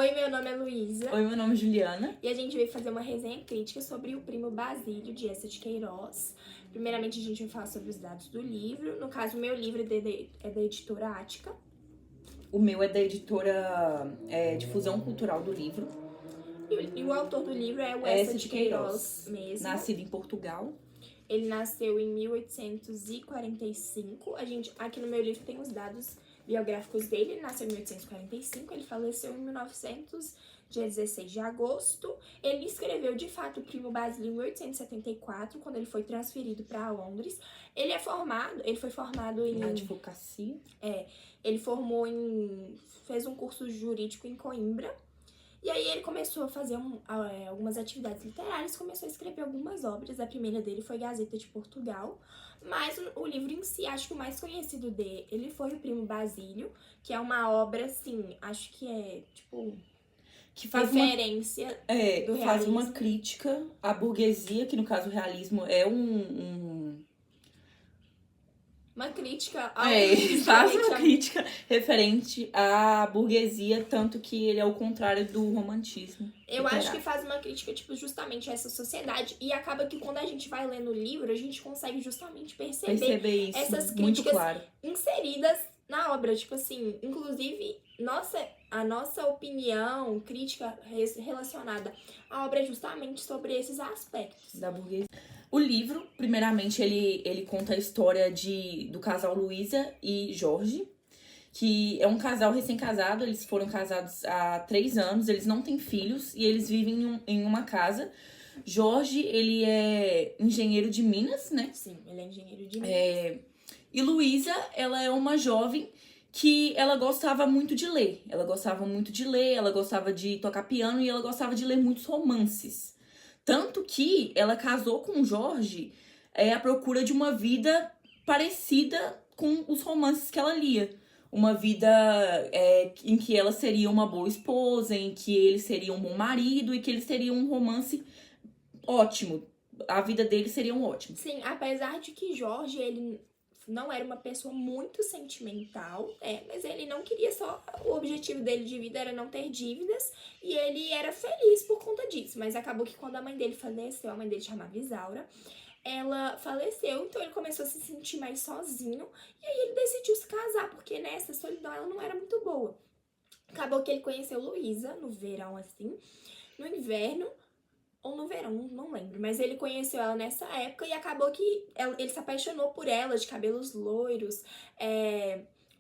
Oi, meu nome é Luísa. Oi, meu nome é Juliana. E a gente veio fazer uma resenha crítica sobre O Primo Basílio, de Eça de Queiroz. Primeiramente, a gente vai falar sobre os dados do livro. No caso, o meu livro é da editora Ática. O meu é da editora Difusão Cultural do Livro. E o autor do livro é o Eça de Queiroz mesmo. Nascido em Portugal. Ele nasceu em 1845. Aqui no meu livro tem os dados biográficos dele. Ele nasceu em 1845, ele faleceu em 1900, dia 16 de agosto. Ele escreveu, de fato, O Primo Basílio em 1874, quando ele foi transferido para Londres. Ele foi formado em... advocacia. Ele fez um curso jurídico em Coimbra. E aí ele começou a fazer algumas atividades literárias, começou a escrever algumas obras. A primeira dele foi Gazeta de Portugal, mas o livro em si, acho que o mais conhecido dele foi O Primo Basílio, que é uma obra, assim, acho que é, tipo, que faz referência do realismo. Faz uma crítica à burguesia, que no caso o realismo é uma crítica ao faz uma crítica referente à burguesia, tanto que ele é o contrário do romantismo. Eu acho que faz uma crítica, tipo, justamente a essa sociedade. E acaba que quando a gente vai lendo o livro, a gente consegue justamente perceber isso, essas muito críticas claro, inseridas na obra. Tipo assim, inclusive, a nossa opinião crítica relacionada à obra é justamente sobre esses aspectos da burguesia. O livro, primeiramente, ele conta a história do casal Luísa e Jorge, que é um casal recém-casado. Eles foram casados há 3 anos, eles não têm filhos e eles vivem em uma casa. Jorge, ele é engenheiro de Minas, né? Sim, ele é engenheiro de Minas. E Luísa, ela é uma jovem que ela gostava muito de ler. Ela gostava de tocar piano e ela gostava de ler muitos romances. Tanto que ela casou com o Jorge à procura de uma vida parecida com os romances que ela lia. Uma vida em que ela seria uma boa esposa, em que ele seria um bom marido e que eles teriam um romance ótimo. A vida deles seria ótima. Sim, apesar de que Jorge, ele não era uma pessoa muito sentimental, mas ele não queria só... O objetivo dele de vida era não ter dívidas e ele era feliz por conta disso. Mas acabou que quando a mãe dele faleceu, a mãe dele chamava Isaura, ela faleceu, então ele começou a se sentir mais sozinho e aí ele decidiu se casar, porque nessa solidão ela não era muito boa. Acabou que ele conheceu Luísa no verão, assim, no inverno, ou no verão, não lembro, mas ele conheceu ela nessa época e acabou que ele se apaixonou por ela, de cabelos loiros,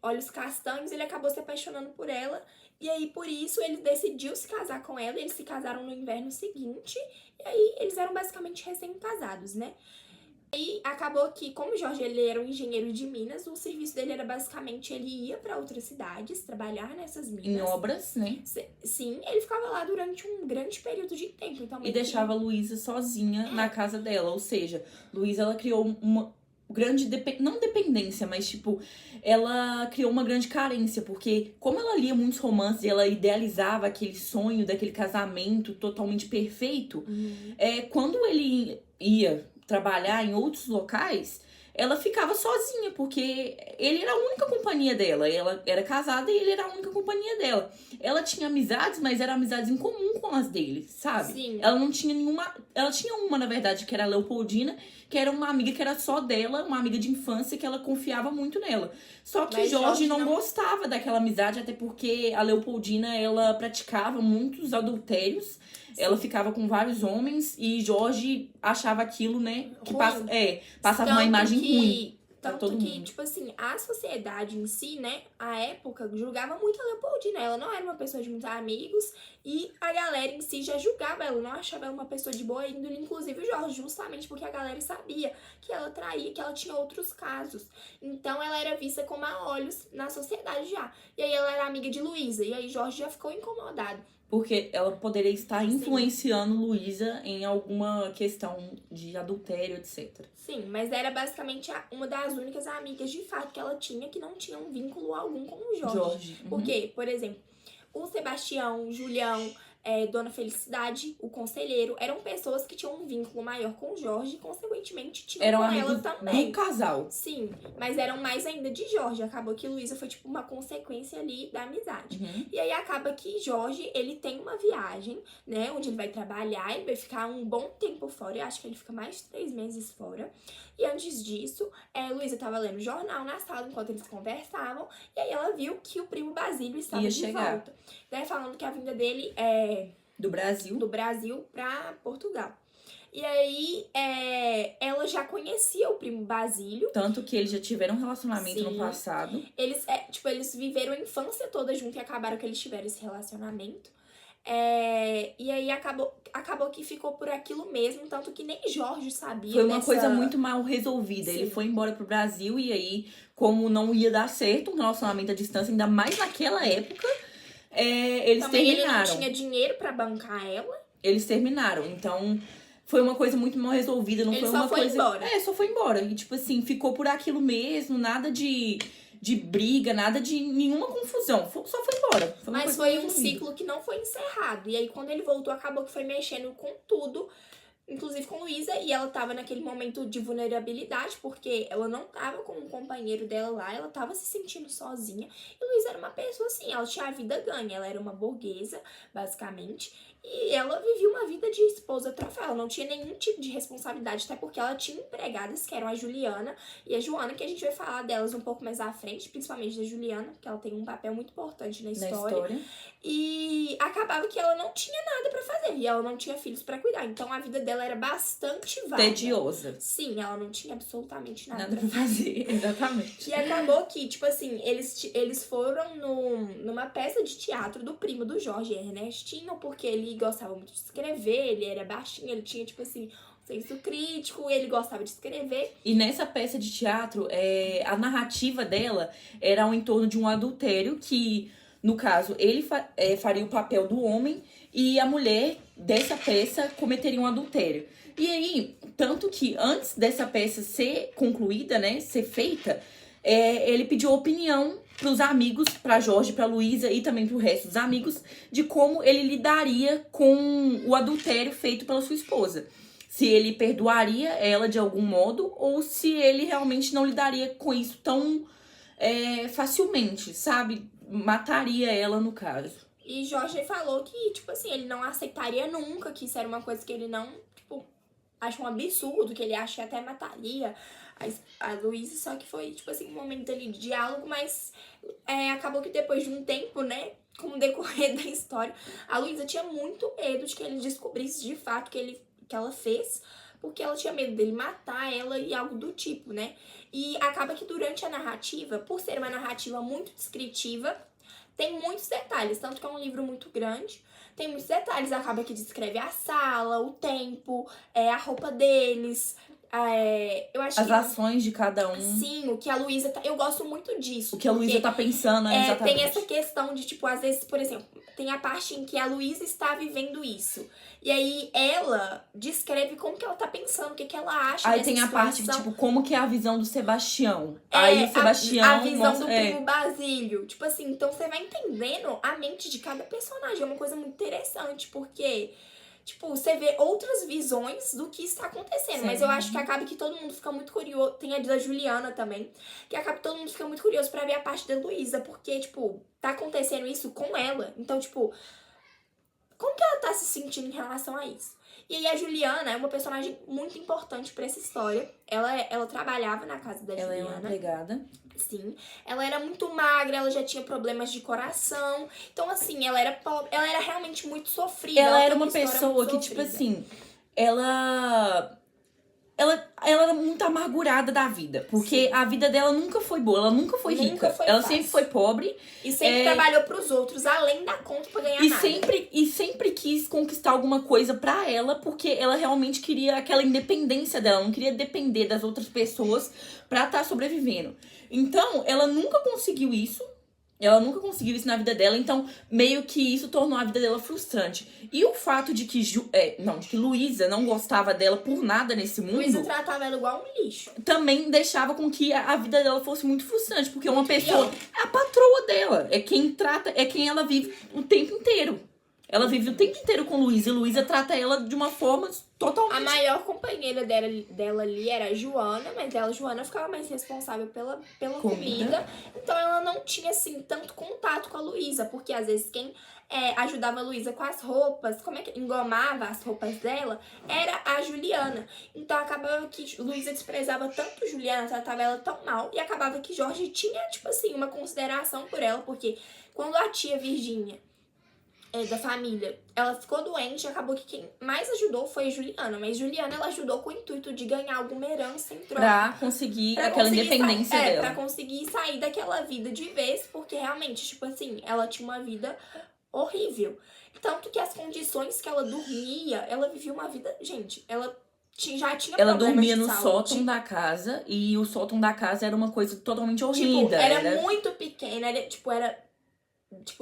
olhos castanhos. Ele acabou se apaixonando por ela e aí por isso ele decidiu se casar com ela. Eles se casaram no inverno seguinte e aí eles eram basicamente recém-casados, né? E acabou que, como o Jorge ele era um engenheiro de Minas, o serviço dele era basicamente, ele ia para outras cidades trabalhar nessas minas. Em obras, né? Sim, ele ficava lá durante um grande período de tempo. Então, e deixava a Luísa sozinha na casa dela. Ou seja, Luísa, ela criou uma grande, não dependência, mas tipo, ela criou uma grande carência, porque como ela lia muitos romances e ela idealizava aquele sonho daquele casamento totalmente perfeito, quando ele ia trabalhar em outros locais, ela ficava sozinha, porque ele era a única companhia dela. Ela era casada e ele era a única companhia dela. Ela tinha amizades, mas eram amizades em comum com as dele, sabe? Sim. Ela não tinha nenhuma... Ela tinha uma, na verdade, que era a Leopoldina, que era uma amiga que era só dela, uma amiga de infância, que ela confiava muito nela. Só que Jorge não gostava daquela amizade, até porque a Leopoldina, ela praticava muitos adultérios. Sim. Ela ficava com vários homens e Jorge achava aquilo, né, que passava uma imagem ruim. Tanto que, tipo assim, a sociedade em si, né, a época, julgava muito a Leopoldina. Ela não era uma pessoa de muitos amigos e a galera em si já julgava ela, não achava ela uma pessoa de boa índole, inclusive o Jorge, justamente porque a galera sabia que ela traía, que ela tinha outros casos. Então ela era vista com má olhos na sociedade já. E aí ela era amiga de Luísa, e aí Jorge já ficou incomodado. Porque ela poderia estar influenciando Luísa em alguma questão de adultério, etc. Sim, mas era basicamente uma das únicas amigas de fato que ela tinha que não tinha um vínculo algum com o Jorge. Porque, por exemplo, o Sebastião, o Julião, Dona Felicidade, o conselheiro, eram pessoas que tinham um vínculo maior com o Jorge e, consequentemente, tinham Eram com ela amigos também. do casal. Sim, mas eram mais ainda de Jorge. Acabou que Luísa foi, tipo, uma consequência ali da amizade. Uhum. E aí acaba que Jorge, ele tem uma viagem, né, onde ele vai trabalhar, ele vai ficar um bom tempo fora, eu acho que ele fica mais de 3 meses fora. E antes disso, Luísa tava lendo jornal na sala enquanto eles conversavam, e aí ela viu que o primo Basílio estava Ia de chegar. volta, né, falando que a vinda dele Do Brasil. do Brasil pra Portugal. E aí, ela já conhecia o primo Basílio. Tanto que eles já tiveram um relacionamento no Sim. passado. Eles viveram a infância toda junto e acabaram que eles tiveram esse relacionamento. E aí acabou que ficou por aquilo mesmo, tanto que nem Jorge sabia. Foi uma coisa muito mal resolvida. Sim. Ele foi embora pro Brasil e aí, como não ia dar certo um relacionamento à distância, ainda mais naquela época, eles Também terminaram. ele não tinha dinheiro pra bancar ela. Eles terminaram. Então, foi uma coisa muito mal resolvida. Não Ele foi só uma foi coisa. embora. Só foi embora. E, tipo assim, ficou por aquilo mesmo, nada de briga, nada de nenhuma confusão. Só foi embora. Foi uma Mas coisa foi mal um resolvida. ciclo que não foi encerrado. E aí, quando ele voltou, acabou que foi mexendo com tudo, inclusive com Luísa, e ela tava naquele momento de vulnerabilidade, porque ela não tava com um companheiro dela lá, ela tava se sentindo sozinha. E Luísa era uma pessoa assim, ela tinha a vida ganha, ela era uma burguesa, basicamente, e ela vivia uma vida de esposa troféu, ela não tinha nenhum tipo de responsabilidade, até porque ela tinha empregadas, que eram a Juliana e a Joana, que a gente vai falar delas um pouco mais à frente, principalmente da Juliana, porque ela tem um papel muito importante na história. E acabava que ela não tinha nada pra fazer, e ela não tinha filhos pra cuidar, então a vida dela era bastante vaga. Tediosa. Sim, ela não tinha absolutamente nada Nada pra fazer, exatamente. E acabou que, tipo assim, eles foram numa peça de teatro do primo do Jorge, Ernestinho, porque ele gostava muito de escrever, ele era baixinho, ele tinha, tipo assim, um senso crítico, ele gostava de escrever. E nessa peça de teatro, a narrativa dela era ao entorno de um adultério que, no caso, ele faria o papel do homem e a mulher dessa peça cometeria um adultério. E aí, tanto que antes dessa peça ser concluída, né, ser feita, ele pediu opinião pros amigos, pra Jorge, pra Luísa e também pro resto dos amigos, de como ele lidaria com o adultério feito pela sua esposa. Se ele perdoaria ela de algum modo ou se ele realmente não lidaria com isso tão facilmente, sabe? Mataria ela, no caso. E Jorge falou que, tipo assim, ele não aceitaria nunca, que isso era uma coisa que ele não, tipo, acha um absurdo, que ele acha que até mataria a Luísa, só que foi, tipo assim, um momento ali de diálogo, mas acabou que depois de um tempo, né, com o decorrer da história, a Luísa tinha muito medo de que ele descobrisse de fato que ela fez, porque ela tinha medo dele matar ela e algo do tipo, né? E acaba que durante a narrativa, por ser uma narrativa muito descritiva, tem muitos detalhes, tanto que é um livro muito grande, tem muitos detalhes, acaba que descreve a sala, o tempo, a roupa deles, eu acho As ações de cada um. Sim, o que a Luísa eu gosto muito disso. O que a Luísa tá pensando, exatamente. Tem essa questão de, tipo, às vezes, por exemplo, tem a parte em que a Luísa está vivendo isso. E aí ela descreve como que ela tá pensando, o que ela acha Aí dessa tem a situação. parte, tipo, como que é a visão do Sebastião. Aí o Sebastião a visão mostra, do primo Basílio. Tipo assim, então você vai entendendo a mente de cada personagem. É uma coisa muito interessante, porque, tipo, você vê outras visões do que está acontecendo. Sim. Mas eu acho que acaba que todo mundo fica muito curioso. Tem a da Juliana também. Que acaba que todo mundo fica muito curioso pra ver a parte da Luísa. Porque, tipo, tá acontecendo isso com ela. Então, tipo, como que ela tá se sentindo em relação a isso? E aí a Juliana é uma personagem muito importante pra essa história. Ela trabalhava na casa da Ela Juliana. é uma empregada. Sim. Ela era muito magra, ela já tinha problemas de coração. Então, assim, ela era pobre. Ela era realmente muito sofrida. Ela era tem uma história pessoa muito que, tipo sofrida. assim, ela era muito amargurada da vida. Porque Sim. a vida dela nunca foi boa, ela nunca foi Nunca rica. foi Ela fácil. sempre foi pobre. E sempre trabalhou pros outros, além da conta, pra ganhar nada. E sempre quis conquistar alguma coisa pra ela, porque ela realmente queria aquela independência dela, não queria depender das outras pessoas pra estar sobrevivendo. Então, ela nunca conseguiu isso. Ela nunca conseguiu isso na vida dela, então meio que isso tornou a vida dela frustrante. E o fato de que Luísa não gostava dela por nada nesse mundo Luísa tratava ela igual um lixo. também deixava com que a vida dela fosse muito frustrante, porque uma pessoa é a patroa dela, é quem ela vive o tempo inteiro. Ela vive o tempo inteiro com Luísa e Luísa trata ela de uma forma totalmente... A maior companheira dela ali era a Joana, mas a Joana ficava mais responsável pela comida. Então ela não tinha, assim, tanto contato com a Luísa, porque às vezes quem ajudava a Luísa com as roupas, como é que engomava as roupas dela, era a Juliana. Então acabava que Luísa desprezava tanto Juliana, tratava ela tão mal, e acabava que Jorge tinha, tipo assim, uma consideração por ela, porque quando a tia Virgínia da família, ela ficou doente, acabou que quem mais ajudou foi Juliana, mas Juliana, ela ajudou com o intuito de ganhar alguma herança em troca. Pra conseguir aquela independência dela. Pra conseguir sair daquela vida de vez, porque realmente, tipo assim, ela tinha uma vida horrível. Tanto que as condições que ela dormia, ela vivia uma vida, gente, ela já tinha Ela problemas dormia de no saúde. sótão da casa, e o sótão da casa era uma coisa totalmente horrível. Tipo, era muito pequena, era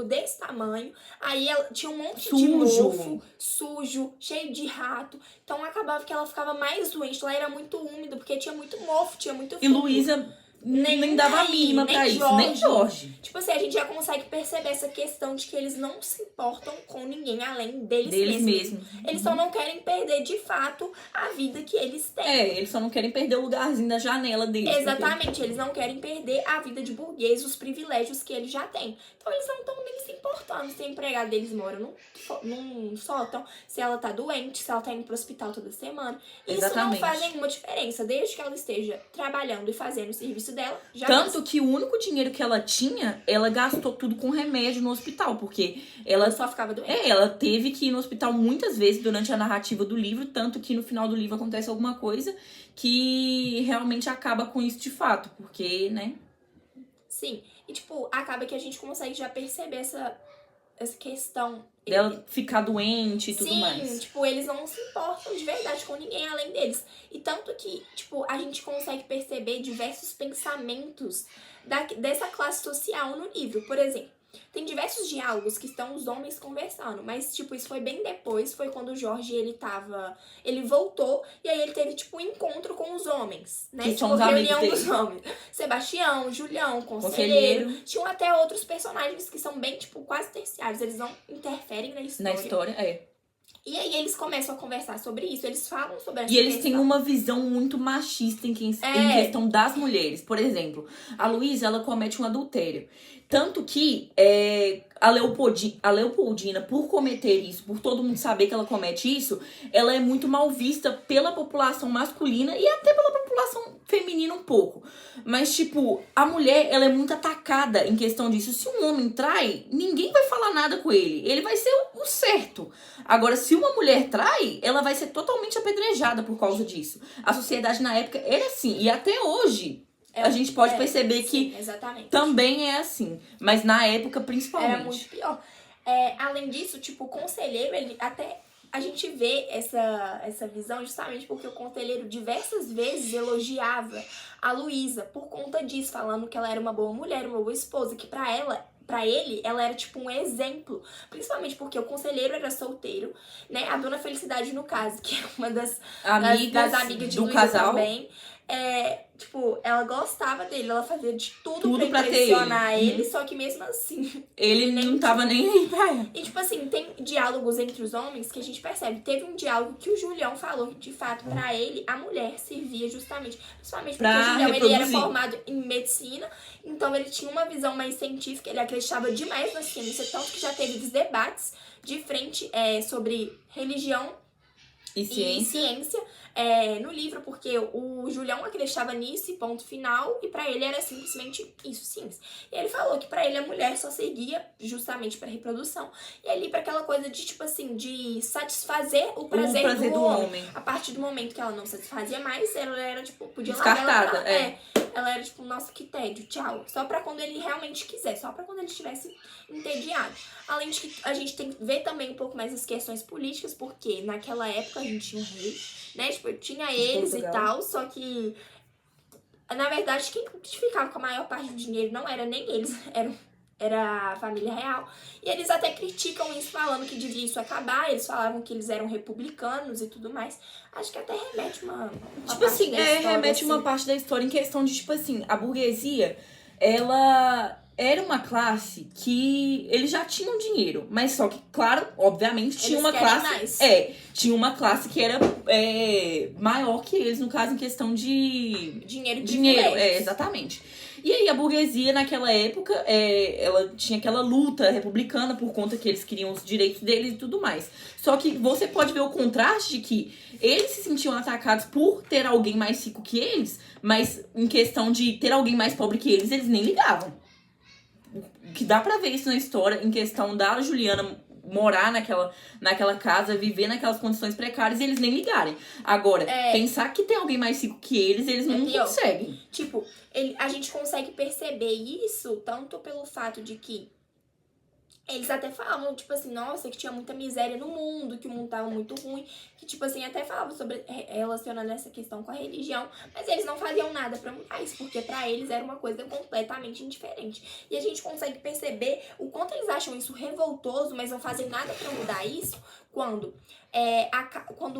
desse tamanho. Aí ela tinha um monte de mofo, sujo, cheio de rato. Então acabava que ela ficava mais doente. Lá era muito úmido, porque tinha muito mofo, tinha muito E fungo. Luísa nem dava a mínima pra isso, Jorge. nem Jorge. Tipo assim, a gente já consegue perceber essa questão de que eles não se importam com ninguém além deles mesmos. Eles só não querem perder, de fato, a vida que eles têm. Eles só não querem perder o lugarzinho da janela deles. Exatamente, porque... eles não querem perder a vida de burguês, os privilégios que eles já têm. Então eles não estão nem se importando se a empregada deles mora num sótão, se ela tá doente, se ela tá indo pro hospital toda semana. Isso não faz nenhuma diferença, desde que ela esteja trabalhando e fazendo o serviço dela. Tanto que o único dinheiro que ela tinha, ela gastou tudo com remédio no hospital, porque ela só ficava doente. Ela teve que ir no hospital muitas vezes durante a narrativa do livro, tanto que no final do livro acontece alguma coisa que realmente acaba com isso de fato, porque, né? Sim, e tipo, acaba que a gente consegue já perceber essa questão dela ficar doente e tudo mais. Sim, tipo, eles não se importam de verdade com ninguém além deles. E tanto que, tipo, a gente consegue perceber diversos pensamentos dessa classe social no livro. Por exemplo, tem diversos diálogos que estão os homens conversando, mas, tipo, isso foi bem depois, foi quando o Jorge, ele voltou, e aí ele teve, tipo, um encontro com os homens, né? Que tipo, são os amigos reunião dele. dos homens. Sebastião, Julião, Conselheiro. Tinham até outros personagens que são bem, tipo, quase terciários, eles não interferem na história. Na história, E aí eles começam a conversar sobre isso, eles falam sobre essa E eles questão. têm uma visão muito machista em questão das mulheres. Por exemplo, a Luísa, ela comete um adultério. Tanto que a Leopoldina, por cometer isso, por todo mundo saber que ela comete isso, ela é muito mal vista pela população masculina e até pela população feminina um pouco. Mas, tipo, a mulher, ela é muito atacada em questão disso. Se um homem trai, ninguém vai falar nada com ele. Ele vai ser o certo. Agora, se uma mulher trai, ela vai ser totalmente apedrejada por causa disso. A sociedade na época era assim. E até hoje, a gente pode perceber que também é assim. Mas na época, principalmente. Era muito pior. Além disso, tipo, o conselheiro, ele até... A gente vê essa visão justamente porque o conselheiro diversas vezes elogiava a Luísa por conta disso, falando que ela era uma boa mulher, uma boa esposa, que pra ele, ela era tipo um exemplo. Principalmente porque o conselheiro era solteiro, né? A dona Felicidade, no caso, que é uma das amigas de Luísa casal. Também. Tipo, ela gostava dele, ela fazia de tudo pra impressionar ele, só que mesmo assim... Ele não tava nem aí pra ela. E tipo assim, tem diálogos entre os homens que a gente percebe. Teve um diálogo que o Julião falou que, de fato, pra ele, a mulher servia justamente, principalmente porque o Julião, ele era formado em medicina, então ele tinha uma visão mais científica, ele acreditava demais na ciência, tanto que já teve debates de frente sobre religião e ciência no livro, porque o Julião acreditava nisso e ponto final, e pra ele era simplesmente isso, ciência. E ele falou que pra ele a mulher só seguia justamente pra reprodução, e ali pra aquela coisa de, tipo assim, de satisfazer o prazer do homem. A partir do momento que ela não satisfazia mais, ela era, tipo, podia descartada. Ela era tipo, nossa, que tédio, tchau. Só pra quando ele realmente quiser, só pra quando ele estivesse entediado. Além de que a gente tem que ver também um pouco mais as questões políticas, porque naquela época a gente tinha um rei, né? Tipo, tinha eles e tal, só que, na verdade, quem ficava com a maior parte do dinheiro não era nem eles, era a família real. E eles até criticam isso, falando que devia isso acabar. Eles falavam que eles eram republicanos e tudo mais. Acho que até remete uma tipo assim, remete uma parte da história em questão de, tipo assim, a burguesia, ela era uma classe que eles já tinham dinheiro, mas só que, claro, obviamente, tinha Eles uma querem classe. mais. Tinha uma classe que era maior que eles, no caso, em questão de Dinheiro e dinheiro. privilégios. Exatamente. E aí a burguesia, naquela época, ela tinha aquela luta republicana por conta que eles queriam os direitos deles e tudo mais. Só que você pode ver o contraste de que eles se sentiam atacados por ter alguém mais rico que eles, mas em questão de ter alguém mais pobre que eles nem ligavam. Que dá pra ver isso na história, em questão da Juliana morar naquela casa, viver naquelas condições precárias e eles nem ligarem. Agora, pensar que tem alguém mais rico que eles não pior. conseguem. Tipo, a gente consegue perceber isso tanto pelo fato de que eles até falavam, tipo assim, nossa, que tinha muita miséria no mundo, que o mundo tava muito ruim, que, tipo assim, até falavam sobre, relacionando essa questão com a religião, mas eles não faziam nada pra mudar isso, porque pra eles era uma coisa completamente indiferente. E a gente consegue perceber o quanto eles acham isso revoltoso, mas não fazem nada pra mudar isso, quando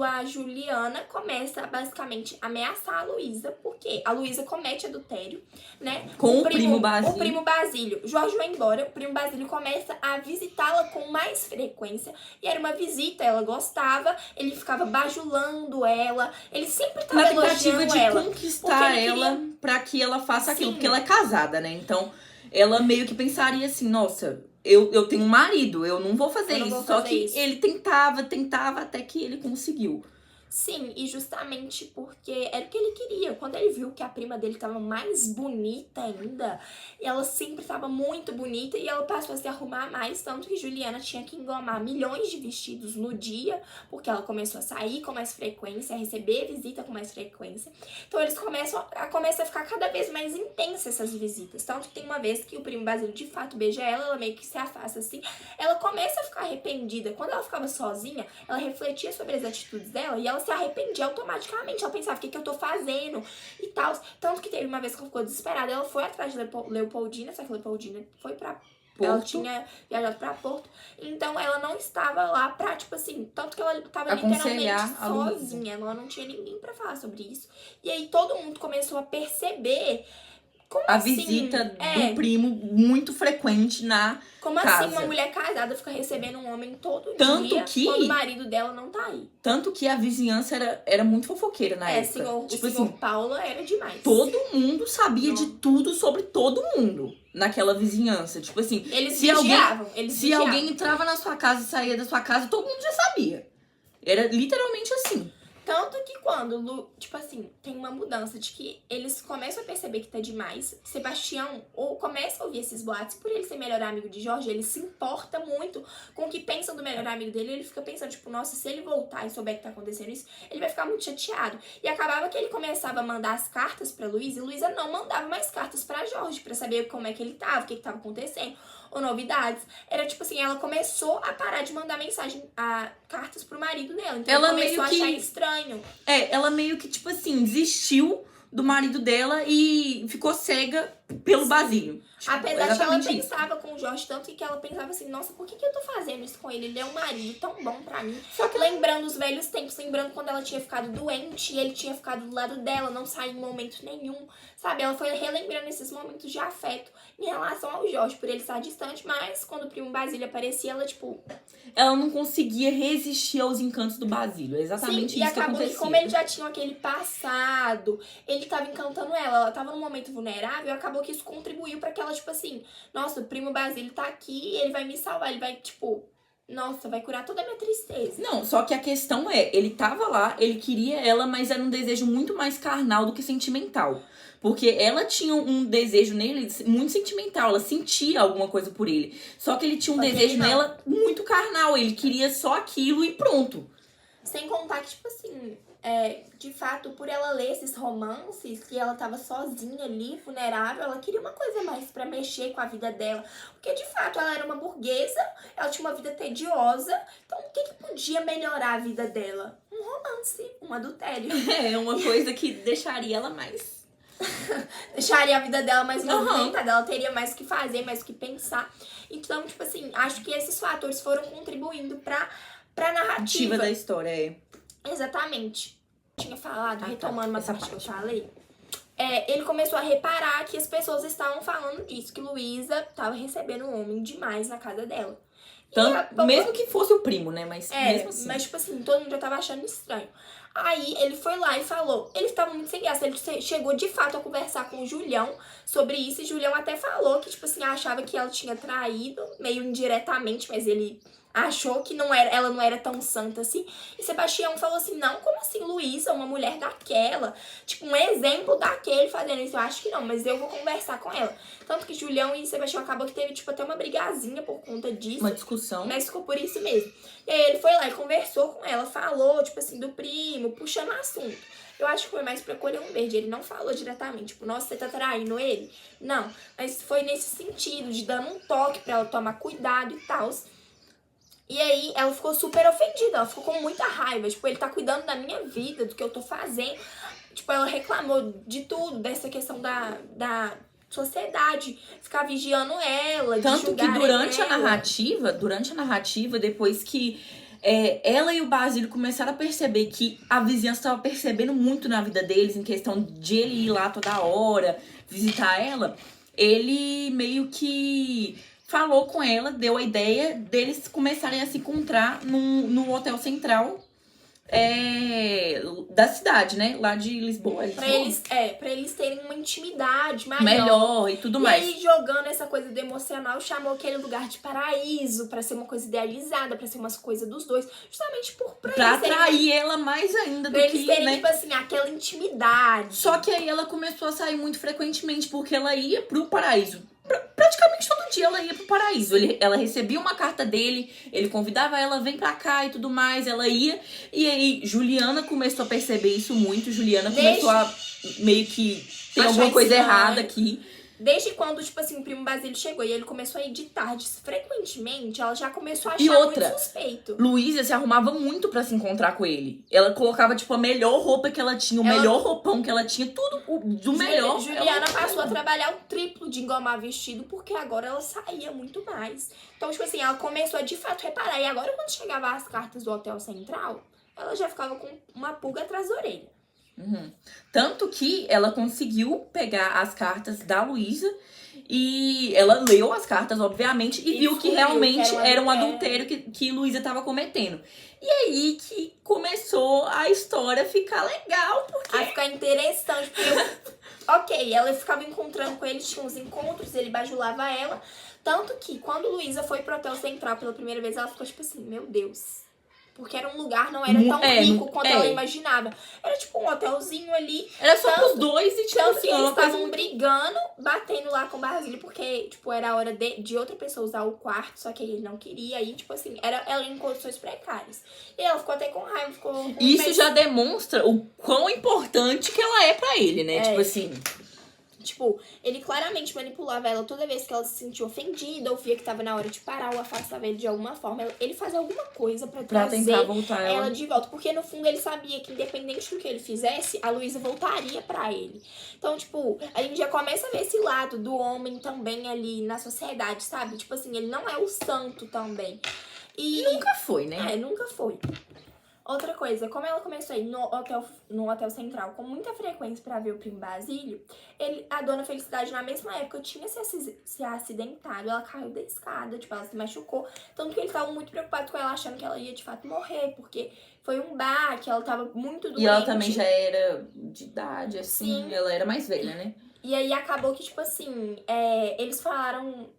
a Juliana começa a basicamente ameaçar a Luísa, porque a Luísa comete adultério, né? Com o primo Basílio. O primo Basílio. Jorge vai embora, o primo Basílio começa a visitá-la com mais frequência. E era uma visita, ela gostava, ele ficava bajulando ela, ele sempre tava na tentativa elogiando de ela, conquistar ela pra que ela faça aquilo, porque ela é casada, né? Então, ela meio que pensaria assim, nossa, eu tenho um marido, eu não vou fazer isso. Só que ele tentava, até que ele conseguiu. Sim, e justamente porque era o que ele queria. Quando ele viu que a prima dele tava mais bonita ainda, ela sempre tava muito bonita e ela passou a se arrumar mais, tanto que Juliana tinha que engomar milhões de vestidos no dia, porque ela começou a sair com mais frequência, a receber visita com mais frequência. Então eles começam a ficar cada vez mais intensas essas visitas. Tanto que tem uma vez que o primo Basílio de fato beija ela meio que se afasta assim, ela começa a ficar arrependida. Quando ela ficava sozinha, ela refletia sobre as atitudes dela e ela se arrependia automaticamente. Ela pensava, o que eu tô fazendo? E tal. Tanto que teve uma vez que ela ficou desesperada. Ela foi atrás de Leopoldina, só que Leopoldina foi pra Porto. Ela tinha viajado pra Porto. Então ela não estava lá pra, tipo assim, tanto que ela tava literalmente sozinha. Ela não tinha ninguém pra falar sobre isso. E aí todo mundo começou a perceber a visita do primo muito frequente na Como casa. assim uma mulher casada fica recebendo um homem todo dia quando o marido dela não tá aí? Tanto que a vizinhança era muito fofoqueira na época. O senhor Paulo era demais. Todo mundo sabia de tudo sobre todo mundo naquela vizinhança. Tipo assim, se alguém entrava na sua casa e saía da sua casa, todo mundo já sabia. Era literalmente assim. Tanto que quando, tipo assim, tem uma mudança de que eles começam a perceber que tá demais, Sebastião começa a ouvir esses boatos, por ele ser melhor amigo de Jorge, ele se importa muito com o que pensam do melhor amigo dele, ele fica pensando, tipo, nossa, se ele voltar e souber que tá acontecendo isso, ele vai ficar muito chateado. E acabava que ele começava a mandar as cartas pra Luísa, e Luísa não mandava mais cartas pra Jorge, pra saber como é que ele tava, o que tava acontecendo, ou novidades. Era tipo assim, ela começou a parar de mandar cartas pro marido dela, então ela começou a achar estranho. Ela meio que, tipo assim, desistiu do marido dela e ficou cega pelo Basílio. Tipo, apesar de que ela pensava com o Jorge tanto que ela pensava assim, nossa, por que eu tô fazendo isso com ele? Ele é um marido tão bom pra mim. Só que lembrando os velhos tempos, lembrando quando ela tinha ficado doente e ele tinha ficado do lado dela, não saiu em momento nenhum, sabe? Ela foi relembrando esses momentos de afeto em relação ao Jorge, por ele estar distante, mas quando o primo Basílio aparecia, ela, tipo... Ela não conseguia resistir aos encantos do Basílio, é exatamente isso que acontecia. E acabou que como ele já tinha aquele passado, ele tava encantando ela tava num momento vulnerável, acabou que isso contribuiu pra que ela, tipo assim, nossa, o primo Basílio tá aqui, ele vai me salvar, ele vai, tipo... Nossa, vai curar toda a minha tristeza. Não, só que a questão ele tava lá, ele queria ela, mas era um desejo muito mais carnal do que sentimental. Porque ela tinha um desejo nele muito sentimental, ela sentia alguma coisa por ele. Só que ele tinha um desejo nela muito carnal, ele queria só aquilo e pronto. Sem contar que, tipo assim, de fato, por ela ler esses romances, que ela tava sozinha ali, vulnerável, ela queria uma coisa mais pra mexer com a vida dela. Porque, de fato, ela era uma burguesa, ela tinha uma vida tediosa. Então, o que podia melhorar a vida dela? Um romance, um adultério. Uma coisa que deixaria ela mais... deixaria a vida dela mais movimentada, ela teria mais o que fazer, mais o que pensar. Então, tipo assim, acho que esses fatores foram contribuindo pra narrativa da história, Exatamente. Tinha falado, retomando uma parte que eu falei, ele começou a reparar que as pessoas estavam falando disso, que Luísa estava recebendo um homem demais na casa dela. Mesmo que fosse o primo, né? Mas mesmo assim. Mas tipo assim, todo mundo já tava achando estranho. Aí ele foi lá e falou, ele estava muito sem graça, ele chegou de fato a conversar com o Julião sobre isso, e Julião até falou que, tipo assim, achava que ela tinha traído, meio indiretamente, mas ele achou que ela não era tão santa assim. E Sebastião falou assim, não, como assim, Luísa, uma mulher daquela, tipo, um exemplo daquele fazendo isso, eu acho que não, mas eu vou conversar com ela. Tanto que Julião e Sebastião acabou que teve, tipo, até uma brigazinha por conta disso. Uma discussão. Mas ficou por isso mesmo. E aí ele foi lá e conversou com ela, falou, tipo assim, do primo, puxando assunto. Eu acho que foi mais pra colher um verde. Ele não falou diretamente, tipo, nossa, você tá traindo ele? Não, mas foi nesse sentido, de dando um toque pra ela tomar cuidado e tal. E aí ela ficou super ofendida, ela ficou com muita raiva. Tipo, ele tá cuidando da minha vida, do que eu tô fazendo. Tipo, ela reclamou de tudo, dessa questão da sociedade, ficar vigiando ela, tanto que durante ela. a narrativa, depois que ela e o Basílio começaram a perceber que a vizinhança estava percebendo muito na vida deles, em questão de ele ir lá toda hora, visitar ela, ele meio que falou com ela, deu a ideia deles começarem a se encontrar no Hotel Central da cidade, né? Lá de Lisboa. Pra eles terem uma intimidade maior. Melhor e tudo mais. E aí, jogando essa coisa do emocional, chamou aquele lugar de paraíso, pra ser uma coisa idealizada, pra ser uma coisa dos dois. Justamente pra atrair ela mais ainda do que, eles terem, né? tipo assim, aquela intimidade. Só que aí ela começou a sair muito frequentemente, porque ela ia pro paraíso. Praticamente todo dia ela ia pro paraíso. Ela recebia uma carta dele, ele convidava ela, vem pra cá e tudo mais, ela ia. E aí, Juliana começou a perceber isso muito. Juliana começou a meio que ter alguma coisa errada aqui. Desde quando, tipo assim, o primo Basílio chegou e ele começou a ir de tardes frequentemente, ela já começou a achar muito suspeito. Luísa se arrumava muito pra se encontrar com ele. Ela colocava, tipo, a melhor roupa que ela tinha, o melhor roupão que ela tinha, tudo do melhor. Juliana passou a trabalhar o triplo de engomar vestido, porque agora ela saía muito mais. Então, tipo assim, ela começou a de fato reparar. E agora, quando chegava as cartas do Hotel Central, ela já ficava com uma pulga atrás da orelha. Uhum. Tanto que ela conseguiu pegar as cartas da Luísa e ela leu as cartas, obviamente, e viu que realmente era um adultério que Luísa estava cometendo. E aí que começou a história ficar legal, porque... A ficar interessante, porque... Ok, ela ficava encontrando com ele, tinha uns encontros, ele bajulava ela. Tanto que, quando Luísa foi pro Hotel Central pela primeira vez, ela ficou tipo assim, meu Deus... Porque era um lugar, não era tão rico quanto ela imaginava. Era tipo um hotelzinho ali. Era só pros dois e tipo assim, eles estavam brigando, batendo lá com o Basílio, porque, tipo, era a hora de outra pessoa usar o quarto, só que ele não queria. E, tipo assim, ela em condições precárias. E ela ficou até com raiva, ficou... Isso já demonstra o quão importante que ela é pra ele, né? Tipo assim... Tipo, ele claramente manipulava ela toda vez que ela se sentia ofendida ou via que tava na hora de parar ou afastava ele de alguma forma. Ele fazia alguma coisa pra trazer tentar voltar ela de volta. Porque no fundo ele sabia que independente do que ele fizesse, a Luísa voltaria pra ele. Então, tipo, a gente já começa a ver esse lado do homem também ali na sociedade, sabe? Tipo assim, ele não é o santo também. E nunca foi, né? Nunca foi. Outra coisa, como ela começou a ir no hotel Central com muita frequência pra ver o primo Basílio, a dona Felicidade, na mesma época, tinha se acidentado. Ela caiu da escada, tipo, ela se machucou. Tanto que eles estavam muito preocupados com ela, achando que ela ia, de fato, morrer. Porque foi um baque, ela tava muito doente. E ela também já era de idade, assim. Sim. Ela era mais velha, né? E aí, acabou que, tipo assim, eles falaram...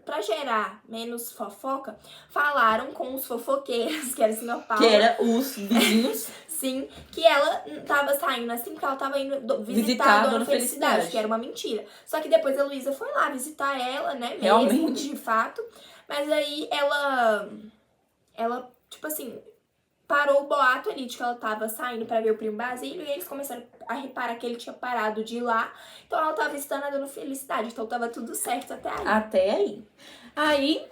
Pra gerar menos fofoca, falaram com os fofoqueiros, que era o senhor Paulo. Que era os vizinhos. Sim, que ela tava saindo assim, porque ela tava indo visitar a Dona Felicidade, que era uma mentira. Só que depois a Luísa foi lá visitar ela, né, mesmo, realmente, de fato. Mas aí ela, tipo assim, parou o boato ali de que ela tava saindo pra ver o primo Basílio e eles começaram a reparar que ele tinha parado de ir lá. Então ela tava visitando a Dona Felicidade, então tava tudo certo até aí. Até aí. Aí,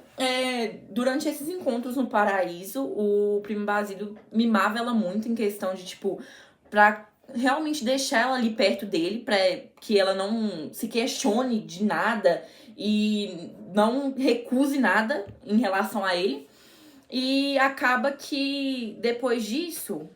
durante esses encontros no paraíso, o primo Basílio mimava ela muito em questão de, tipo, pra realmente deixar ela ali perto dele, pra que ela não se questione de nada e não recuse nada em relação a ele. E acaba que, depois disso,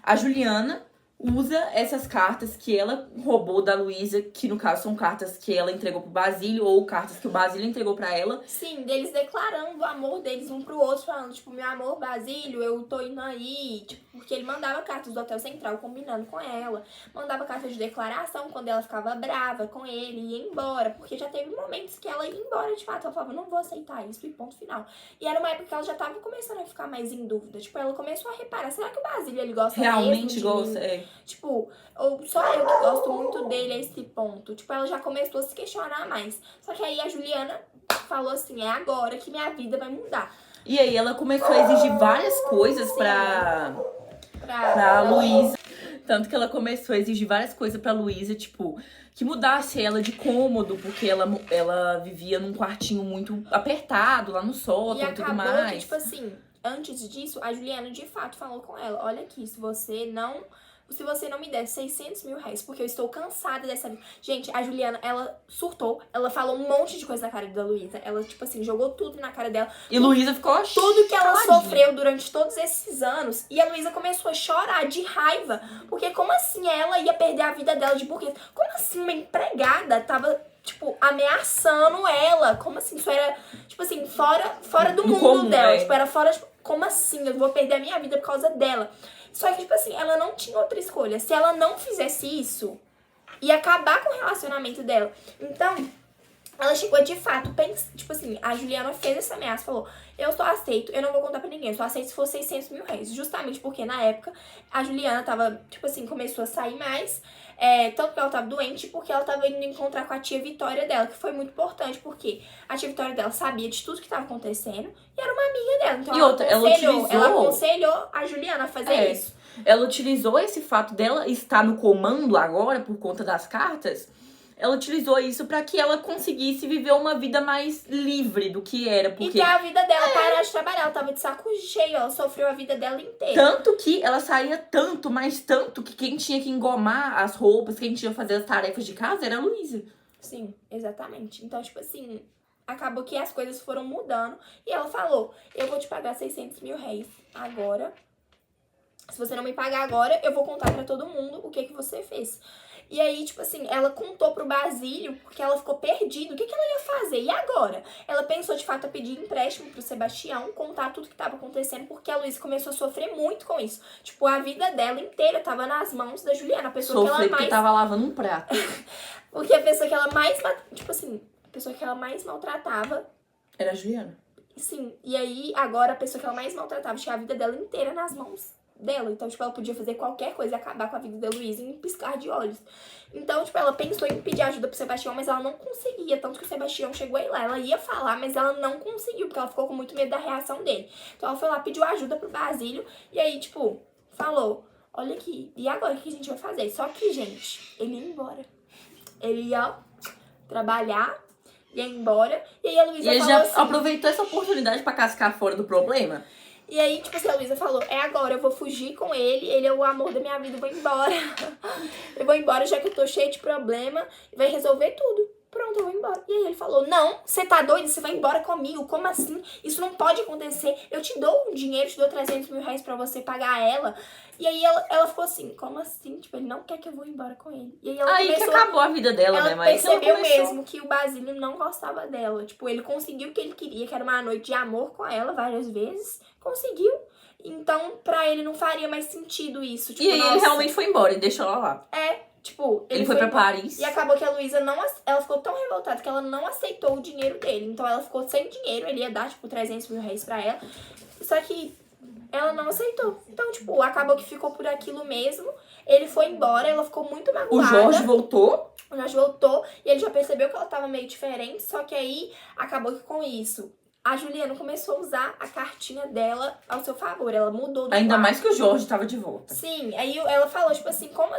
a Juliana usa essas cartas que ela roubou da Luísa, que no caso são cartas que ela entregou pro Basílio, ou cartas que o Basílio entregou pra ela. Sim, deles declarando o amor deles um pro outro, falando, tipo, meu amor, Basílio, eu tô indo aí, tipo, porque ele mandava cartas do Hotel Central combinando com ela, mandava cartas de declaração quando ela ficava brava com ele, ia embora, porque já teve momentos que ela ia embora, de fato, ela falava, não vou aceitar isso, e ponto final. E era uma época que ela já tava começando a ficar mais em dúvida, tipo, ela começou a reparar, será que o Basílio, ele gosta mesmo Realmente de gosta, mim? Tipo, ou só eu que gosto muito dele a esse ponto. Tipo, ela já começou a se questionar mais. Só que aí a Juliana falou assim, é agora que minha vida vai mudar. E aí ela começou a exigir várias coisas pra Luísa. Tanto que ela começou a exigir várias coisas pra Luísa, tipo, que mudasse ela de cômodo, porque ela vivia num quartinho muito apertado, lá no sótão e tudo acabou mais. que, tipo assim, antes disso, a Juliana de fato falou com ela, olha aqui, se você não me der 600 mil reais, porque eu estou cansada dessa vida. Gente, a Juliana, ela surtou, ela falou um monte de coisa na cara da Luísa. Ela, tipo assim, jogou tudo na cara dela. E Luísa ficou tudo que ela caladinha. sofreu durante todos esses anos. E a Luísa começou a chorar de raiva. Porque como assim ela ia perder a vida dela de burguês? Como assim uma empregada tava, tipo, ameaçando ela? Como assim? Isso era, tipo assim, fora do mundo comum, dela. é. Tipo, era fora, tipo, como assim? Eu vou perder a minha vida por causa dela. Só que, tipo assim, ela não tinha outra escolha. Se ela não fizesse isso, ia acabar com o relacionamento dela. Então, ela chegou de fato, tipo assim, a Juliana fez essa ameaça, falou, eu só aceito, eu não vou contar pra ninguém, eu só aceito se for 600 mil reais. Justamente porque na época a Juliana tava, tipo assim, começou a sair mais, tanto que ela tava doente, porque ela tava indo encontrar com a tia Vitória dela, que foi muito importante, porque a tia Vitória dela sabia de tudo que tava acontecendo e era uma amiga dela. Então E outra, ela aconselhou a Juliana a fazer isso. Ela utilizou esse fato dela estar no comando agora, por conta das cartas, ela utilizou isso pra que ela conseguisse viver uma vida mais livre do que era. Porque... E ter a vida dela parar de trabalhar. Ela tava de saco cheio, ela sofreu a vida dela inteira. Tanto que ela saía tanto, mas tanto que quem tinha que engomar as roupas, quem tinha que fazer as tarefas de casa era a Luísa. Sim, exatamente. Então, tipo assim, acabou que as coisas foram mudando. E ela falou, eu vou te pagar 600 mil reais agora. Se você não me pagar agora, eu vou contar pra todo mundo o que você fez. E aí, tipo assim, ela contou pro Basílio, porque ela ficou perdida. O que ela ia fazer? E agora? Ela pensou, de fato, a pedir empréstimo pro Sebastião, contar tudo que tava acontecendo, porque a Luísa começou a sofrer muito com isso. Tipo, a vida dela inteira tava nas mãos da Juliana. A pessoa que ela mais... porque tava lavando um prato. Porque a pessoa que ela mais... Tipo assim, a pessoa que ela mais maltratava... Era a Juliana. Sim. E aí, agora, a pessoa que ela mais maltratava tinha a vida dela inteira nas mãos dela. Então, tipo, ela podia fazer qualquer coisa e acabar com a vida da Luísa em um piscar de olhos. Então, tipo, ela pensou em pedir ajuda pro Sebastião, mas ela não conseguia. Tanto que o Sebastião chegou aí lá. Ela ia falar, mas ela não conseguiu, porque ela ficou com muito medo da reação dele. Então, ela foi lá, pediu ajuda pro Basílio. E aí, tipo, falou, olha aqui, e agora o que a gente vai fazer? Só que, gente, ele ia embora. Ele ia trabalhar, ia embora. E aí a Luísa falou já assim, aproveitou essa oportunidade pra cascar fora do problema. E aí, tipo assim, a Luísa falou, é agora, eu vou fugir com ele é o amor da minha vida, eu vou embora. Eu vou embora, já que eu tô cheia de problema, vai resolver tudo. Pronto, eu vou embora. E aí ele falou, não, você tá doido? Você vai embora comigo? Como assim? Isso não pode acontecer. Eu te dou um dinheiro, te dou 300 mil reais pra você pagar ela. E aí ela ficou assim, como assim? Tipo, ele não quer que eu vou embora com ele. E aí ela que acabou a vida dela, né? Mas ela percebeu mesmo que o Basílio não gostava dela. Tipo, ele conseguiu o que ele queria, que era uma noite de amor com ela várias vezes. Conseguiu. Então, pra ele não faria mais sentido isso. Tipo, e aí ele realmente foi embora e deixou ela lá. Tipo, ele foi pra Paris. E acabou que a Luísa ela ficou tão revoltada que ela não aceitou o dinheiro dele. Então ela ficou sem dinheiro, ele ia dar, tipo, 300 mil reais pra ela. Só que ela não aceitou. Então, tipo, acabou que ficou por aquilo mesmo. Ele foi embora, ela ficou muito magoada. O Jorge voltou. E ele já percebeu que ela tava meio diferente. Só que aí, acabou que com isso, a Juliana começou a usar a cartinha dela ao seu favor. Ela mudou do Ainda quarto. mais que o Jorge tava de volta. Sim, aí ela falou, tipo assim, como...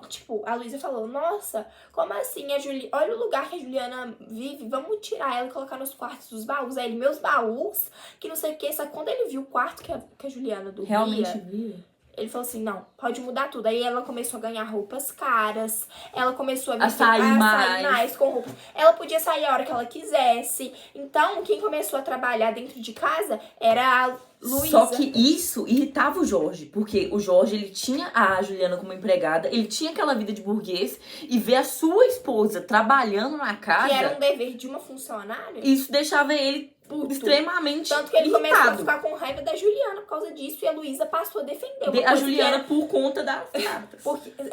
Tipo, a Luísa falou, nossa, como assim olha o lugar que a Juliana vive, vamos tirar ela e colocar nos quartos dos baús. Aí ele, meus baús, que não sei o que. Só que quando ele viu o quarto que a Juliana dormia... Realmente viu? Ele falou assim, não, pode mudar tudo. Aí ela começou a ganhar roupas caras, ela começou a sair mais com roupas. Ela podia sair a hora que ela quisesse. Então, quem começou a trabalhar dentro de casa era Luísa. Só que isso irritava o Jorge, porque o Jorge, ele tinha a Juliana como empregada, ele tinha aquela vida de burguês, e ver a sua esposa trabalhando na casa... Que era um dever de uma funcionária. Isso deixava ele extremamente Tanto que ele começou a irritado. ficar com raiva da Juliana por causa disso, e a Luísa passou a defender. A Juliana por conta das cartas.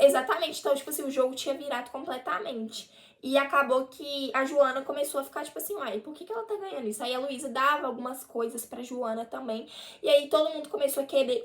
Exatamente, então, tipo assim, o jogo tinha virado completamente. E acabou que a Joana começou a ficar, tipo assim, uai, por que ela tá ganhando isso? Aí a Luísa dava algumas coisas pra Joana também. E aí todo mundo começou a querer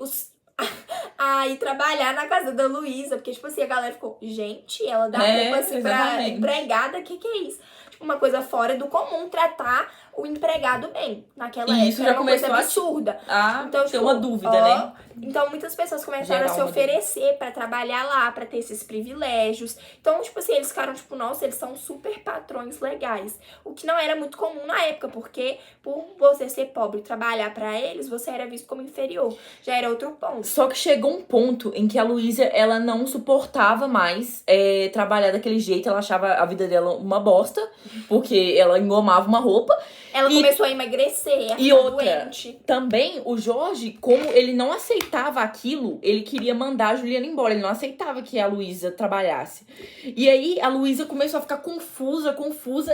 a ir trabalhar na casa da Luísa. Porque, tipo assim, a galera ficou, gente, ela dá roupa assim pra empregada, que é isso? Tipo, uma coisa fora do comum, tratar o empregado bem. Naquela época isso já era uma coisa começou absurda. Então, ter uma dúvida, né? Então, muitas pessoas começaram a se oferecer pra trabalhar lá, pra ter esses privilégios. Então, tipo assim, eles ficaram, tipo, nossa, eles são super patrões legais. O que não era muito comum na época, porque por você ser pobre e trabalhar pra eles, você era visto como inferior. Já era outro ponto. Só que chegou um ponto em que a Luísa, ela não suportava mais trabalhar daquele jeito. Ela achava a vida dela uma bosta, porque ela engomava uma roupa. Ela começou a emagrecer, a ficar doente. Também, o Jorge, como ele não aceitava aquilo, ele queria mandar a Juliana embora. Ele não aceitava que a Luísa trabalhasse. E aí, a Luísa começou a ficar confusa.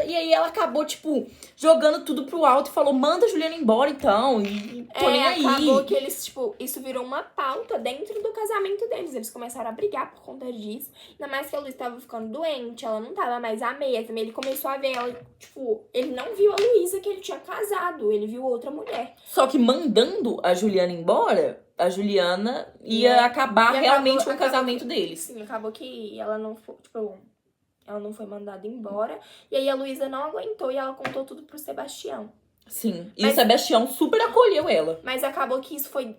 E aí, ela acabou, tipo, jogando tudo pro alto e falou, manda a Juliana embora, então. E tô nem aí. Acabou que eles, tipo, isso virou uma pauta dentro do casamento deles. Eles começaram a brigar por conta disso. Ainda mais que a Luísa tava ficando doente, ela não tava mais à mesma. Ele começou a ver ela, tipo, ele não viu a Luísa que ele tinha casado, ele viu outra mulher. Só que mandando a Juliana embora, a Juliana ia acabar realmente com o casamento deles. Sim, acabou que ela não foi, tipo, ela não foi mandada embora. E aí a Luísa não aguentou e ela contou tudo pro Sebastião. Sim, e o Sebastião super acolheu ela. Mas acabou que isso foi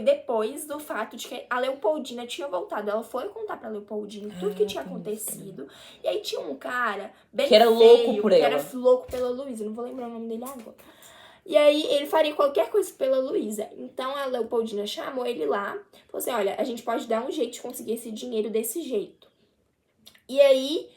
depois do fato de que a Leopoldina tinha voltado. Ela foi contar pra Leopoldina tudo que tinha acontecido. E aí tinha um cara bem que era feio, louco por ela. Que era louco pela Luísa. Não vou lembrar o nome dele agora. E aí ele faria qualquer coisa pela Luísa. Então a Leopoldina chamou ele lá. Falou assim, olha, a gente pode dar um jeito de conseguir esse dinheiro desse jeito. E aí,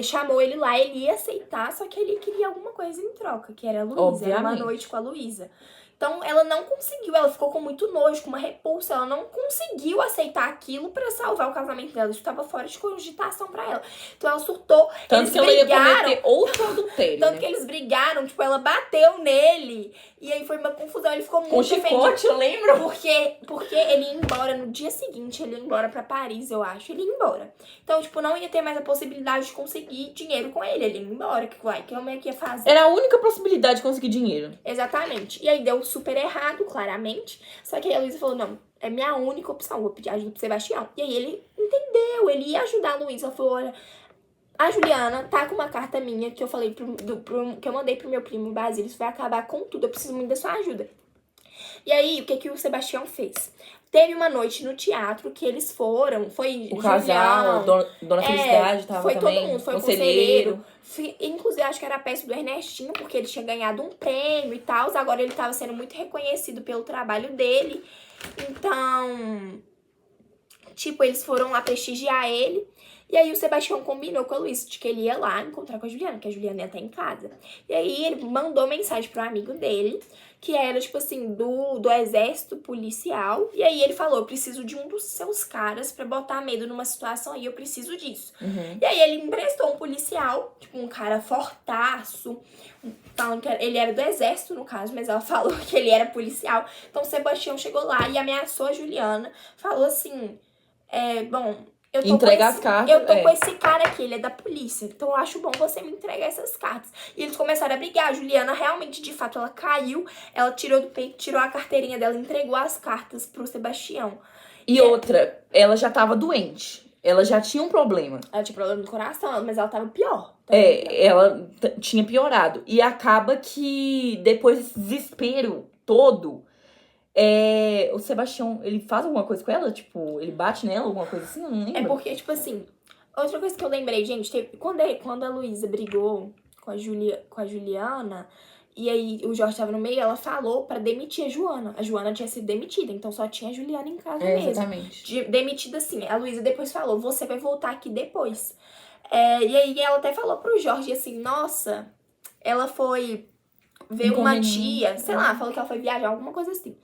chamou ele lá, ele ia aceitar, só que ele queria alguma coisa em troca, que era a Luísa, era uma noite com a Luísa. Então, ela não conseguiu, ela ficou com muito nojo, com uma repulsa, ela não conseguiu aceitar aquilo pra salvar o casamento dela, isso estava fora de cogitação pra ela. Então, ela surtou, tanto que ela ia cometer outro adultério, tanto que eles brigaram, tipo, ela bateu nele, e aí foi uma confusão, ele ficou muito ofendido. Com chicote, eu lembro. Porque ele ia embora no dia seguinte, ele ia embora pra Paris, eu acho, ele ia embora. Então, tipo, não ia ter mais a possibilidade de conseguir dinheiro com ele ia embora, como é que ia fazer? Era a única possibilidade de conseguir dinheiro. Exatamente, e aí deu super errado, claramente, só que aí a Luísa falou, não, é minha única opção, vou pedir ajuda pro Sebastião. E aí ele entendeu, ele ia ajudar a Luísa, falou, olha, a Juliana tá com uma carta minha que eu falei que eu mandei pro meu primo Basílio, isso vai acabar com tudo, eu preciso muito da sua ajuda. E aí, o que o Sebastião fez? Teve uma noite no teatro que eles foram, foi o casal, Dona Felicidade tava foi também, todo mundo, foi o conselheiro. Inclusive, acho que era a peça do Ernestinho, porque ele tinha ganhado um prêmio e tal. Agora ele tava sendo muito reconhecido pelo trabalho dele. Então, tipo, eles foram lá prestigiar ele. E aí o Sebastião combinou com a Luísa de que ele ia lá encontrar com a Juliana, que a Juliana ia estar em casa. E aí ele mandou mensagem pro amigo dele, que era, tipo assim, do exército policial. E aí ele falou, eu preciso de um dos seus caras pra botar medo numa situação aí, eu preciso disso. E aí ele emprestou um policial, tipo, um cara fortaço, falando que ele era do exército, no caso, mas ela falou que ele era policial. Então o Sebastião chegou lá e ameaçou a Juliana, falou assim, entrega as cartas. Eu tô com esse cara aqui, ele é da polícia. Então eu acho bom você me entregar essas cartas. E eles começaram a brigar. A Juliana realmente, de fato, ela caiu. Ela tirou do peito, tirou a carteirinha dela, entregou as cartas pro Sebastião. E outra, ela já tava doente. Ela já tinha um problema. Ela tinha problema no coração, mas ela tava pior. Ela tinha piorado. E acaba que depois desse desespero todo, o Sebastião, ele faz alguma coisa com ela? Tipo, ele bate nela, alguma coisa assim? Eu não lembro. É porque, tipo assim, outra coisa que eu lembrei, gente, quando a Luísa brigou com a Juliana, e aí o Jorge tava no meio, ela falou pra demitir a Joana. A Joana tinha sido demitida, então só tinha a Juliana em casa mesmo. Exatamente. Demitida assim. A Luísa depois falou, você vai voltar aqui depois. E aí ela até falou pro Jorge assim, nossa, ela foi ver uma Inconveniente. tia, sei lá, falou que ela foi viajar, alguma coisa assim.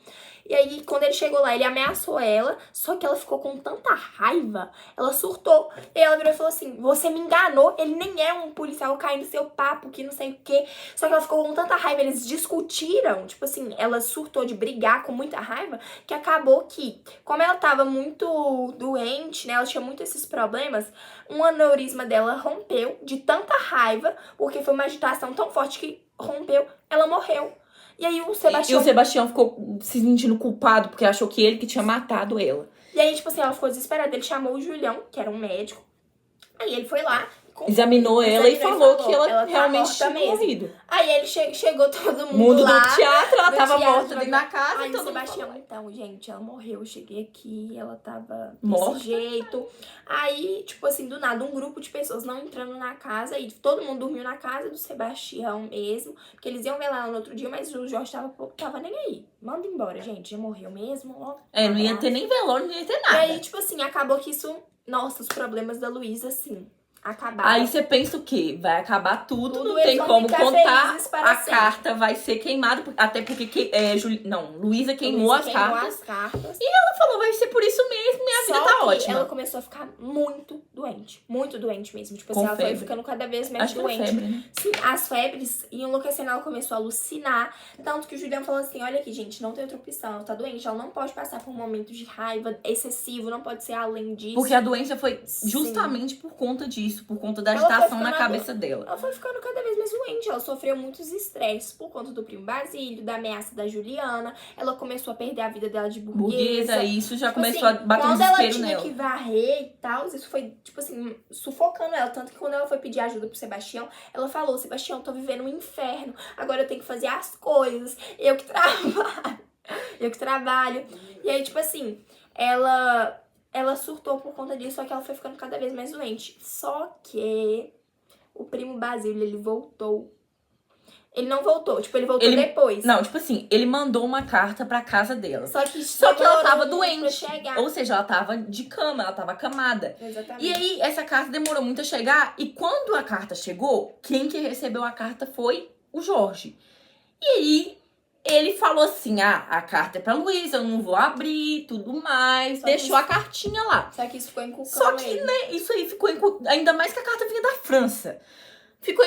E aí, quando ele chegou lá, ele ameaçou ela, só que ela ficou com tanta raiva, ela surtou. E ela virou e falou assim, você me enganou, ele nem é um policial caindo no seu papo, que não sei o quê. Só que ela ficou com tanta raiva, eles discutiram, tipo assim, ela surtou de brigar com muita raiva, que acabou que, como ela tava muito doente, né, ela tinha muito esses problemas, um aneurisma dela rompeu de tanta raiva, porque foi uma agitação tão forte que rompeu, ela morreu. E aí o E o Sebastião... Sebastião ficou se sentindo culpado, porque achou que ele que tinha matado ela. E aí, tipo assim, ela ficou desesperada. Ele chamou o Julião, que era um médico. Aí ele foi lá... Examinou ela e falou que ela tá realmente morta tinha mesmo. morrido. Aí ele chegou todo mundo Mundo lá. do teatro, ela do tava teatro, morta dentro da casa. Aí e o todo mundo Sebastião, falou. então, gente, ela morreu. Eu cheguei aqui, ela tava Morta. desse jeito. Aí, tipo assim, do nada, um grupo de pessoas não entrando na casa. E todo mundo dormiu na casa do Sebastião mesmo. Porque eles iam ver lá no outro dia, mas o Jorge tava nem aí. Manda embora, gente. Já morreu mesmo, ó. Não ia ter nem velório, não ia ter E nada. aí, tipo assim, acabou que isso... Nossa, os problemas da Luísa, assim, acabaram. Aí você pensa o quê? Vai acabar tudo, Tudo, não tem eles vão como ficar contar. felizes para A sempre. carta vai ser queimada, até porque Luísa queimou Luísa as queimou cartas. as cartas. Ela falou, vai ser por isso mesmo, minha vida Só tá que ótima. ela começou a ficar muito doente mesmo. Tipo Com assim, ela foi febre. ficando cada vez mais Acho que era doente. febre, né? Sim, as febres iam enlouquecendo, ela começou a alucinar. Tanto que o Julião falou assim, olha aqui, gente, não tem outra opção, ela tá doente, ela não pode passar por um momento de raiva excessivo, não pode ser além disso. Porque a doença foi Sim. justamente por conta disso, por conta da Ela foi agitação na ficando cabeça dela. Ela foi ficando cada vez mais doente, ela sofreu muitos estresses por conta do primo Basílio, da ameaça da Juliana, ela começou a perder a vida dela de burguesa. E isso já Tipo começou assim, a bater um quando ela desespero tinha nela. que varrer e tal, isso foi, tipo assim, sufocando ela. Tanto que quando ela foi pedir ajuda pro Sebastião, ela falou, Sebastião, tô vivendo um inferno, agora eu tenho que fazer as coisas, eu que trabalho, eu que trabalho. E aí, tipo assim, ela surtou por conta disso, só que ela foi ficando cada vez mais doente. Só que o primo Basílio, ele voltou. Ele não voltou, tipo, ele voltou depois. Não, tipo assim, ele mandou uma carta pra casa dela. Só que ela tava demorou muito doente. pra chegar. Ou seja, ela tava de cama, ela tava acamada. Exatamente. E aí, essa carta demorou muito a chegar. E quando a carta chegou, quem que recebeu a carta foi o Jorge. E aí, ele falou assim, a carta é pra Luísa, eu não vou abrir, tudo mais. Só Deixou que a cartinha lá. Só que isso ficou encucando Só que, ele. né, isso aí ficou... Ainda mais que a carta vinha da França. Ficou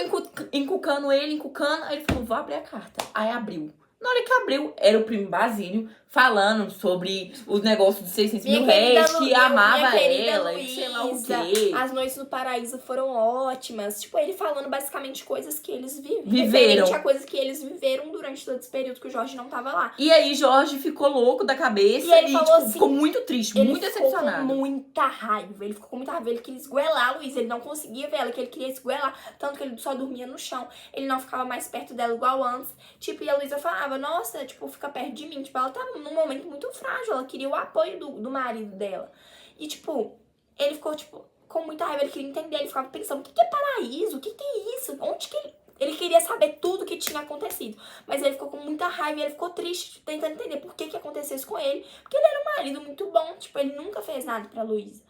encucando ele, aí ele falou, vou abrir a carta. Aí abriu. Na hora que abriu, era o primo Basílio falando sobre os negócios dos 600 mil réis, que amava ela, e sei lá o quê. As noites no paraíso foram ótimas. Tipo, ele falando basicamente coisas que eles Viveram. Referente a coisas que eles viveram durante todo esse período que o Jorge não tava lá. E aí Jorge ficou louco da cabeça E ele falou tipo, assim, ficou muito triste, Ele muito ficou decepcionado. com muita raiva. Ele ficou com muita raiva. Ele queria esguelar a Luísa. Ele não conseguia ver ela, que ele queria esguelar. Tanto que ele só dormia no chão. Ele não ficava mais perto dela igual antes. Tipo, e a Luísa falava, nossa, tipo, fica perto de mim. Tipo, ela tava num momento muito frágil. Ela queria o apoio do marido dela. E, tipo, ele ficou, tipo, com muita raiva. Ele queria entender. Ele ficava pensando, o que é paraíso? O que é isso? Onde que ele... Ele queria saber tudo que tinha acontecido. Mas ele ficou com muita raiva e ele ficou triste, tentando entender por que aconteceu isso com ele. Porque ele era um marido muito bom. Tipo, ele nunca fez nada pra Luísa.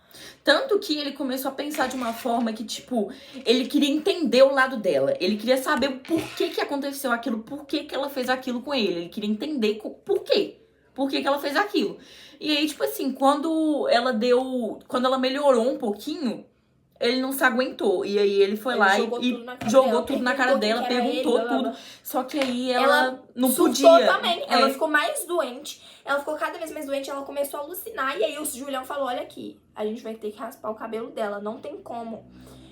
Tanto que ele começou a pensar de uma forma que, tipo, ele queria entender o lado dela. Ele queria saber o porquê que aconteceu aquilo, por que ela fez aquilo com ele. Ele queria entender por quê. Por que ela fez aquilo. E aí, tipo assim, quando ela melhorou um pouquinho, ele não se aguentou. E aí ele foi lá e jogou tudo na cara dela, perguntou tudo. Só que aí ela não podia. Também. Ela ficou mais doente. Ela ficou cada vez mais doente. Ela começou a alucinar. E aí o Julião falou, olha aqui, a gente vai ter que raspar o cabelo dela. Não tem como.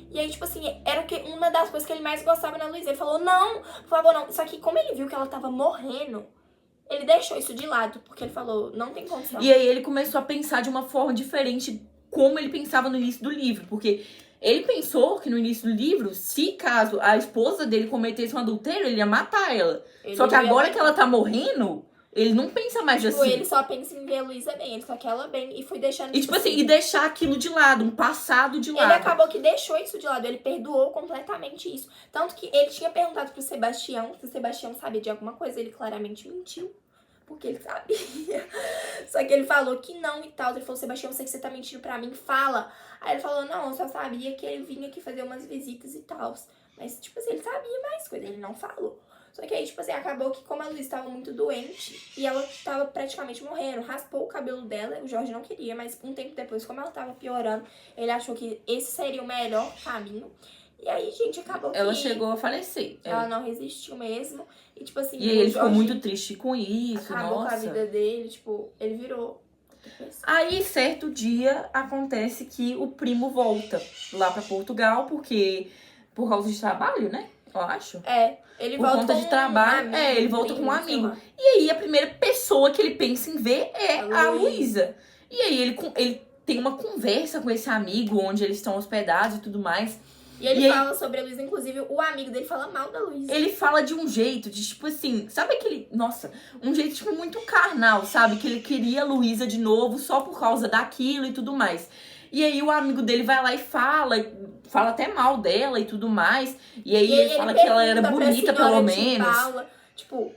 E aí, tipo assim, era uma das coisas que ele mais gostava na Luísa. Ele falou, não, por favor, não. Só que como ele viu que ela tava morrendo, ele deixou isso de lado. Porque ele falou, não tem condição. E aí ele começou a pensar de uma forma diferente como ele pensava no início do livro, porque ele pensou que no início do livro, se caso a esposa dele cometesse um adultério, ele ia matar ela. Só que agora que ela tá morrendo, ele não pensa mais assim. Ele só pensa em ver a Luísa bem, ele só quer ela bem e foi deixando... E tipo assim, e deixar aquilo de lado, um passado de lado. Ele acabou que deixou isso de lado, ele perdoou completamente isso. Tanto que ele tinha perguntado pro Sebastião se o Sebastião sabia de alguma coisa, ele claramente mentiu. Porque ele sabia. Só que ele falou que não e tal. Ele falou, Sebastião, eu sei que você tá mentindo pra mim, fala. Aí ele falou, não, eu só sabia que ele vinha aqui fazer umas visitas e tal. Mas, tipo assim, ele sabia mais coisa, ele não falou. Só que aí, tipo assim, acabou que como a Luísa tava muito doente e ela tava praticamente morrendo, raspou o cabelo dela, o Jorge não queria, mas um tempo depois, como ela tava piorando, ele achou que esse seria o melhor caminho. E aí, gente, acabou que... Ela chegou a falecer. Ela não resistiu mesmo. E, tipo assim, E aí ele ficou muito triste com isso, acabou nossa. com a vida dele, tipo, ele virou... Aí, certo dia, acontece que o primo volta lá pra Portugal, porque... Por causa de trabalho, né? Eu acho. Ele Por volta conta com de trabalho. um amigo, Ele volta primo, com um sei amigo. lá. E aí, a primeira pessoa que ele pensa em ver é a Luísa. Luísa. E aí, ele tem uma conversa com esse amigo, onde eles estão hospedados e tudo mais. E ele fala sobre a Luísa, inclusive o amigo dele fala mal da Luísa. Ele fala de um jeito, de tipo assim, sabe aquele, nossa, um jeito tipo muito carnal, sabe? Que ele queria a Luísa de novo só por causa daquilo e tudo mais. E aí o amigo dele vai lá e fala até mal dela e tudo mais. E aí ele fala que ela era bonita, pelo menos. Paula, tipo,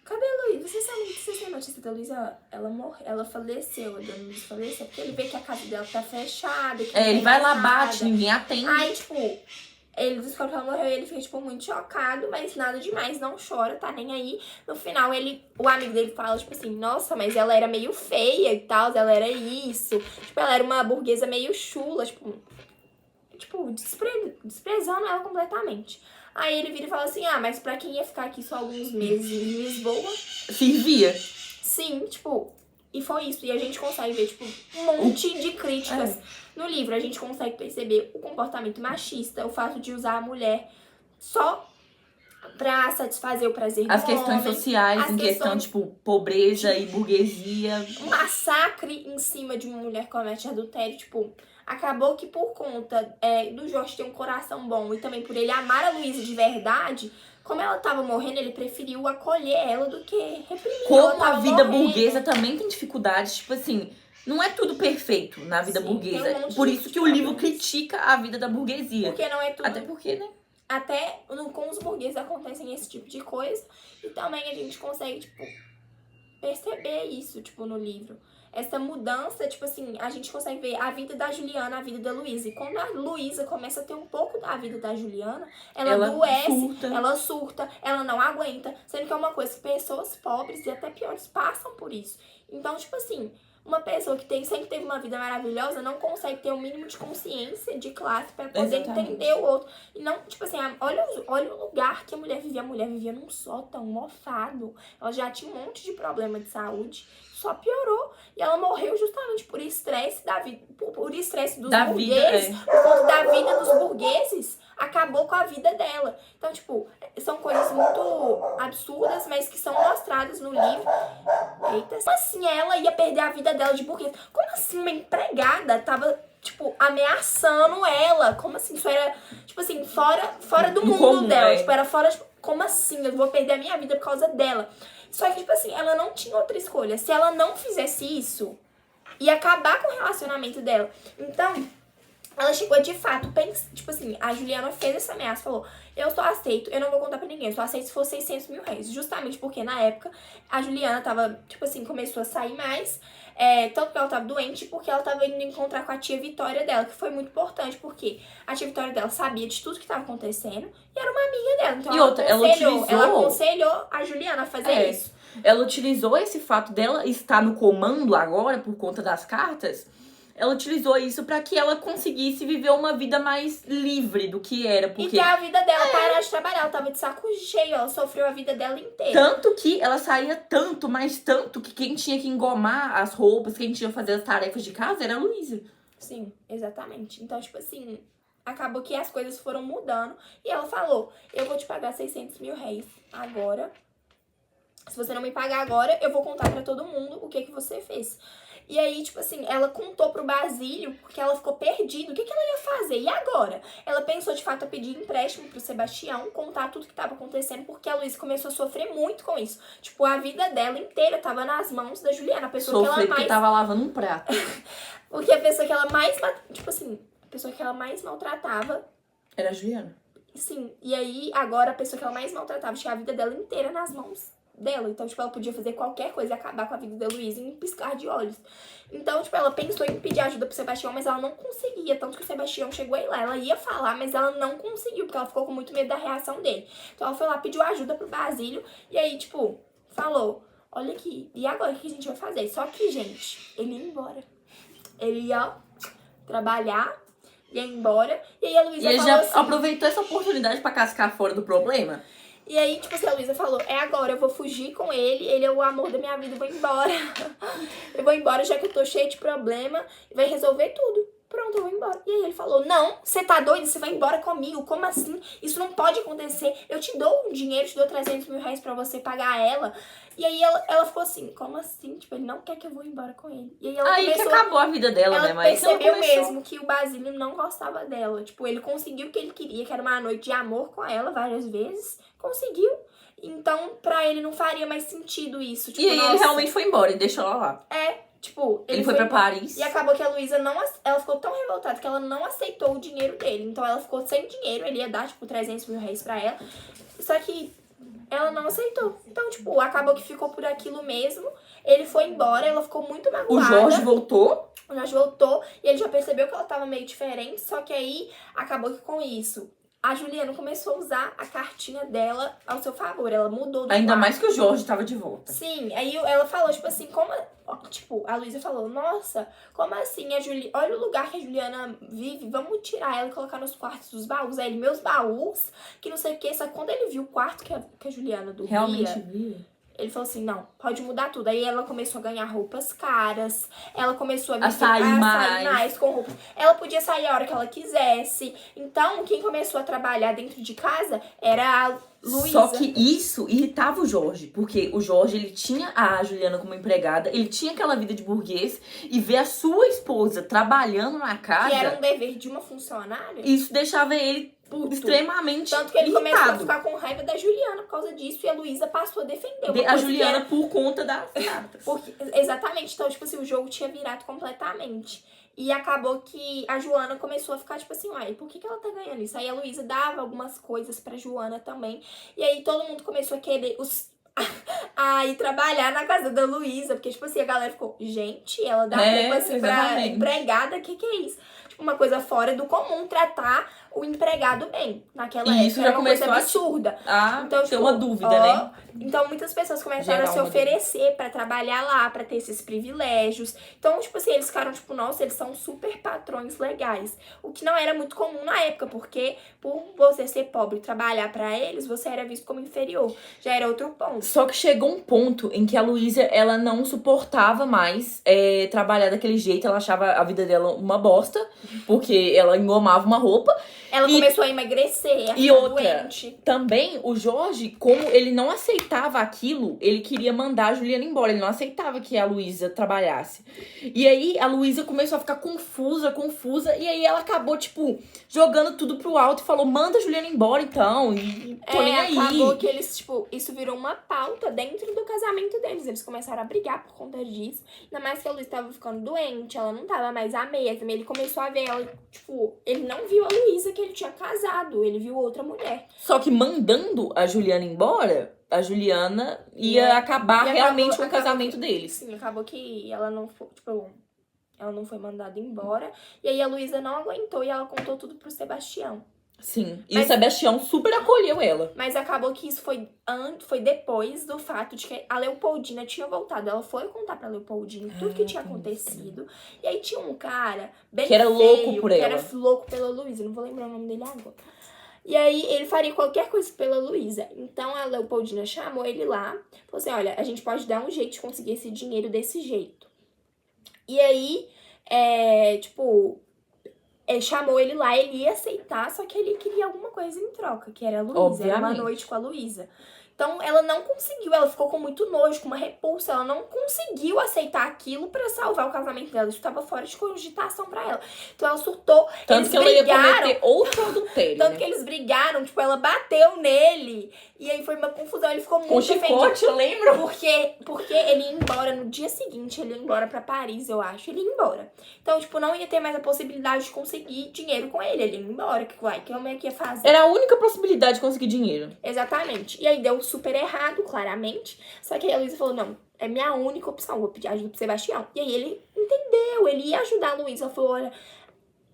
cadê a Luísa? Vocês têm notícia da Luísa? Ela morreu, ela faleceu, a dona Luísa faleceu, porque ele vê que a casa dela tá fechada. Que ele vai lá, nada. bate, ninguém atende. Aí, tipo, ele descobre que ela morreu e ele fica, tipo, muito chocado, mas nada demais, não chora, tá nem aí. No final, o amigo dele fala, tipo assim, nossa, mas ela era meio feia e tal, ela era isso. Tipo, ela era uma burguesa meio chula, tipo desprezando ela completamente. Aí ele vira e fala assim, mas pra quem ia ficar aqui só alguns meses em Lisboa... Servia. Sim, tipo... E foi isso. E a gente consegue ver, tipo, um monte de críticas no livro. A gente consegue perceber o comportamento machista, o fato de usar a mulher só pra satisfazer o prazer do As questões homem, sociais, em questão, tipo, pobreza e burguesia. Um massacre em cima de uma mulher que comete adultério, tipo... Acabou que por conta do Jorge ter um coração bom e também por ele amar a Luísa de verdade, como ela tava morrendo, ele preferiu acolher ela do que reprimir. Como a vida burguesa também tem dificuldades, tipo assim, não é tudo perfeito na vida burguesa. Por isso que o livro critica a vida da burguesia. Porque não é tudo. Até porque, né? Até com os burgueses acontecem esse tipo de coisa. E também a gente consegue, tipo, perceber isso, tipo, no livro. Essa mudança, tipo assim, a gente consegue ver a vida da Juliana, a vida da Luísa. E quando a Luísa começa a ter um pouco da vida da Juliana, ela adoece, ela surta, ela não aguenta. Sendo que é uma coisa que pessoas pobres e até piores passam por isso. Então, tipo assim, uma pessoa que sempre teve uma vida maravilhosa não consegue ter o mínimo de consciência de classe pra poder entender o outro. E não, tipo assim, olha o lugar que a mulher vivia. A mulher vivia num sótão, mofado. Ela já tinha um monte de problema de saúde. Só piorou. E ela morreu justamente por estresse da vida, por estresse dos burgueses, por conta da vida dos burgueses, acabou com a vida dela. Então, tipo, são coisas muito absurdas, mas que são mostradas no livro. Eita, como assim ela ia perder a vida dela de burguês? Como assim uma empregada tava, tipo, ameaçando ela? Como assim? Isso era, tipo assim, fora do mundo comum, dela. Tipo, era fora, tipo, como assim? Eu vou perder a minha vida por causa dela. Só que, tipo assim, ela não tinha outra escolha. Se ela não fizesse isso, ia acabar com o relacionamento dela. Então, ela chegou de fato, tipo assim, a Juliana fez essa ameaça, falou, eu só aceito, eu não vou contar pra ninguém, eu só aceito se for 600 mil reais. Justamente porque na época, a Juliana tava, tipo assim, começou a sair mais, tanto que ela tava doente, porque ela tava indo encontrar com a tia Vitória dela, que foi muito importante, porque a tia Vitória dela sabia de tudo que tava acontecendo e era uma amiga dela. Então ela aconselhou a Juliana a fazer isso. Ela utilizou esse fato dela estar no comando agora, por conta das cartas, ela utilizou isso pra que ela conseguisse viver uma vida mais livre do que era. Porque... E que a vida dela parar de trabalhar, ela tava de saco cheio, ela sofreu a vida dela inteira. Tanto que ela saía tanto, mas tanto, que quem tinha que engomar as roupas, quem tinha que fazer as tarefas de casa era a Luísa. Sim, exatamente. Então, tipo assim, acabou que as coisas foram mudando. E ela falou, eu vou te pagar 600 mil reais agora. Se você não me pagar agora, eu vou contar pra todo mundo o que você fez. E aí, tipo assim, ela contou pro Basílio, porque ela ficou perdida. O que ela ia fazer? E agora? Ela pensou, de fato, a pedir empréstimo pro Sebastião, contar tudo que tava acontecendo, porque a Luísa começou a sofrer muito com isso. Tipo, a vida dela inteira tava nas mãos da Juliana. A pessoa que ela mais... porque tava lavando um prato. Porque a pessoa que ela mais... Tipo assim, a pessoa que ela mais maltratava... Era a Juliana. Sim. E aí, agora, a pessoa que ela mais maltratava tinha a vida dela inteira nas mãos dela. Então, tipo, ela podia fazer qualquer coisa e acabar com a vida da Luísa em um piscar de olhos. Então, tipo, ela pensou em pedir ajuda pro Sebastião, mas ela não conseguia. Tanto que o Sebastião chegou aí lá. Ela ia falar, mas ela não conseguiu, porque ela ficou com muito medo da reação dele. Então, ela foi lá, pediu ajuda pro Basílio. E aí, tipo, falou, olha aqui, e agora o que a gente vai fazer? Só que, gente, ele ia embora. Ele ia trabalhar, ia embora. E aí a Luísa E ele falou já assim... aproveitou essa oportunidade pra cascar fora do problema? E aí, tipo assim, a Luísa falou, é agora, eu vou fugir com ele é o amor da minha vida, eu vou embora. Eu vou embora, já que eu tô cheia de problema, e vai resolver tudo. Pronto, eu vou embora. E aí ele falou, não, você tá doido? Você vai embora comigo? Como assim? Isso não pode acontecer. Eu te dou um dinheiro, te dou 300 mil reais pra você pagar ela. E aí ela ficou assim, como assim? Tipo, ele não quer que eu vou embora com ele. E aí ela Aí começou... que acabou a vida dela, Ela né? Mas ela percebeu começou... mesmo que o Basílio não gostava dela. Tipo, ele conseguiu o que ele queria, que era uma noite de amor com ela várias vezes. Conseguiu. Então, pra ele não faria mais sentido isso. Tipo, E aí ele realmente foi embora e deixou ela lá. Tipo, Ele foi pra embora. Paris. E acabou que a Luísa não... Ela ficou tão revoltada que ela não aceitou o dinheiro dele. Então, ela ficou sem dinheiro. Ele ia dar, tipo, 300 mil reais pra ela. Só que ela não aceitou. Então, tipo, acabou que ficou por aquilo mesmo. Ele foi embora, ela ficou muito magoada. O Jorge voltou. O Jorge voltou e ele já percebeu que ela tava meio diferente. Só que aí, acabou que com isso... A Juliana começou a usar a cartinha dela ao seu favor. Ela mudou do Ainda quarto. mais que o Jorge tava de volta. Sim, aí ela falou, tipo assim, como... Tipo, a Luísa falou, nossa, como assim olha o lugar que a Juliana vive, vamos tirar ela e colocar nos quartos dos baús. Aí ele, meus baús, que não sei o que. Só que quando ele viu o quarto que a Juliana dormia... Realmente viu? Ele falou assim, não, pode mudar tudo. Aí ela começou a ganhar roupas caras. Ela começou A sair mais com roupas. Ela podia sair a hora que ela quisesse. Então, quem começou a trabalhar dentro de casa era a Luísa. Só que isso irritava o Jorge. Porque o Jorge, ele tinha a Juliana como empregada. Ele tinha aquela vida de burguês. E ver a sua esposa trabalhando na casa... Que era um dever de uma funcionária. Isso deixava ele... extremamente Tanto que ele irritado. começou a ficar com raiva da Juliana por causa disso. E a Luísa passou a defender. A Juliana por conta das cartas. Exatamente. Então, tipo assim, o jogo tinha virado completamente. E acabou que a Joana começou a ficar tipo assim, uai, por que ela tá ganhando isso? Aí a Luísa dava algumas coisas pra Joana também. E aí todo mundo começou a querer a ir trabalhar na casa da Luísa. Porque, tipo assim, a galera ficou, gente, ela dá roupa assim pra empregada, que é isso? Tipo, uma coisa fora do comum, tratar o empregado bem. Naquela época isso já era uma coisa começou absurda. Então, ter uma dúvida, né? Então, muitas pessoas começaram a se Geral, oferecer pra trabalhar lá, pra ter esses privilégios. Então, tipo assim, eles ficaram tipo, nossa, eles são super patrões legais. O que não era muito comum na época, porque por você ser pobre e trabalhar pra eles, você era visto como inferior. Já era outro ponto. Só que chegou um ponto em que a Luísa, ela não suportava mais trabalhar daquele jeito. Ela achava a vida dela uma bosta, porque ela engomava uma roupa. Ela começou a emagrecer, a e ficar outra, doente. Também, o Jorge, como ele não aceitava aquilo, ele queria mandar a Juliana embora. Ele não aceitava que a Luísa trabalhasse. E aí, a Luísa começou a ficar confusa. E aí, ela acabou, tipo, jogando tudo pro alto e falou, manda a Juliana embora, então. E tô nem aí. Acabou que eles, tipo, isso virou uma pauta dentro do casamento deles. Eles começaram a brigar por conta disso. Ainda mais que a Luísa tava ficando doente, ela não tava mais à mesma. Ele começou a ver ela, tipo, ele não viu a Luísa que ele tinha casado, ele viu outra mulher. Só que mandando a Juliana embora, a Juliana ia acabar realmente com o casamento deles. Sim, acabou que ela não foi, tipo, ela não foi mandada embora. E aí a Luísa não aguentou e ela contou tudo pro Sebastião. Sim, e o Sebastião super acolheu ela. Mas acabou que isso foi depois do fato de que a Leopoldina tinha voltado. Ela foi contar pra Leopoldina tudo que tinha acontecido. E aí tinha um cara bem que era feio, louco por que ela. era louco pela Luísa. Não vou lembrar o nome dele agora. E aí ele faria qualquer coisa pela Luísa. Então a Leopoldina chamou ele lá. Falou assim, olha, a gente pode dar um jeito de conseguir esse dinheiro desse jeito. E aí, chamou ele lá, ele ia aceitar, só que ele queria alguma coisa em troca, que era a Luísa, era uma noite com a Luísa. Então, ela não conseguiu, ela ficou com muito nojo, com uma repulsa, ela não conseguiu aceitar aquilo pra salvar o casamento dela. Isso tava fora de cogitação pra ela. Então, ela surtou. Tanto que ela ia cometer outro adultério, Tanto que eles brigaram, tipo, ela bateu nele. E aí foi uma confusão, ele ficou muito ofendido. Com chicote, eu lembro. Porque ele ia embora no dia seguinte, ele ia embora pra Paris, eu acho. Ele ia embora. Então, tipo, não ia ter mais a possibilidade de conseguir dinheiro com ele. Ele ia embora, como é que ia fazer? Era a única possibilidade de conseguir dinheiro. Exatamente. E aí deu super errado, claramente. Só que aí a Luísa falou, não, é minha única opção, vou pedir ajuda pro Sebastião. E aí ele entendeu, ele ia ajudar a Luísa. Ela falou, olha,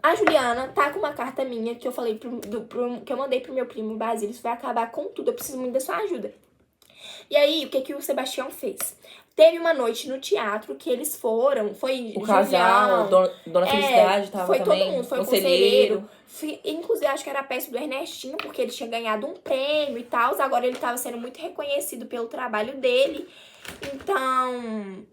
a Juliana tá com uma carta minha que eu falei que eu mandei pro meu primo Basílio, isso vai acabar com tudo, eu preciso muito da sua ajuda. E aí, o que que o Sebastião fez? Teve uma noite no teatro que eles foram, foi O casal, Dona Felicidade tava foi também, todo mundo, foi o conselheiro. Inclusive, acho que era a peça do Ernestinho, porque ele tinha ganhado um prêmio e tal. Agora ele tava sendo muito reconhecido pelo trabalho dele. Então,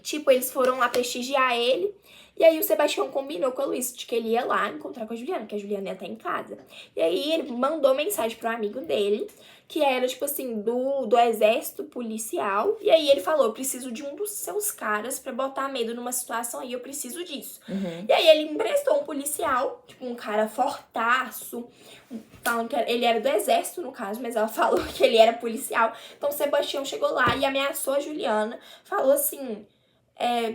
tipo, eles foram lá prestigiar ele. E aí o Sebastião combinou com a Luísa de que ele ia lá encontrar com a Juliana, que a Juliana ia estar em casa. E aí ele mandou mensagem pro amigo dele, que era, tipo assim, do exército policial. E aí ele falou, eu preciso de um dos seus caras pra botar medo numa situação aí, eu preciso disso. Uhum. E aí ele emprestou um policial, tipo, um cara fortaço, falando que ele era do exército, no caso, mas ela falou que ele era policial. Então o Sebastião chegou lá e ameaçou a Juliana, falou assim,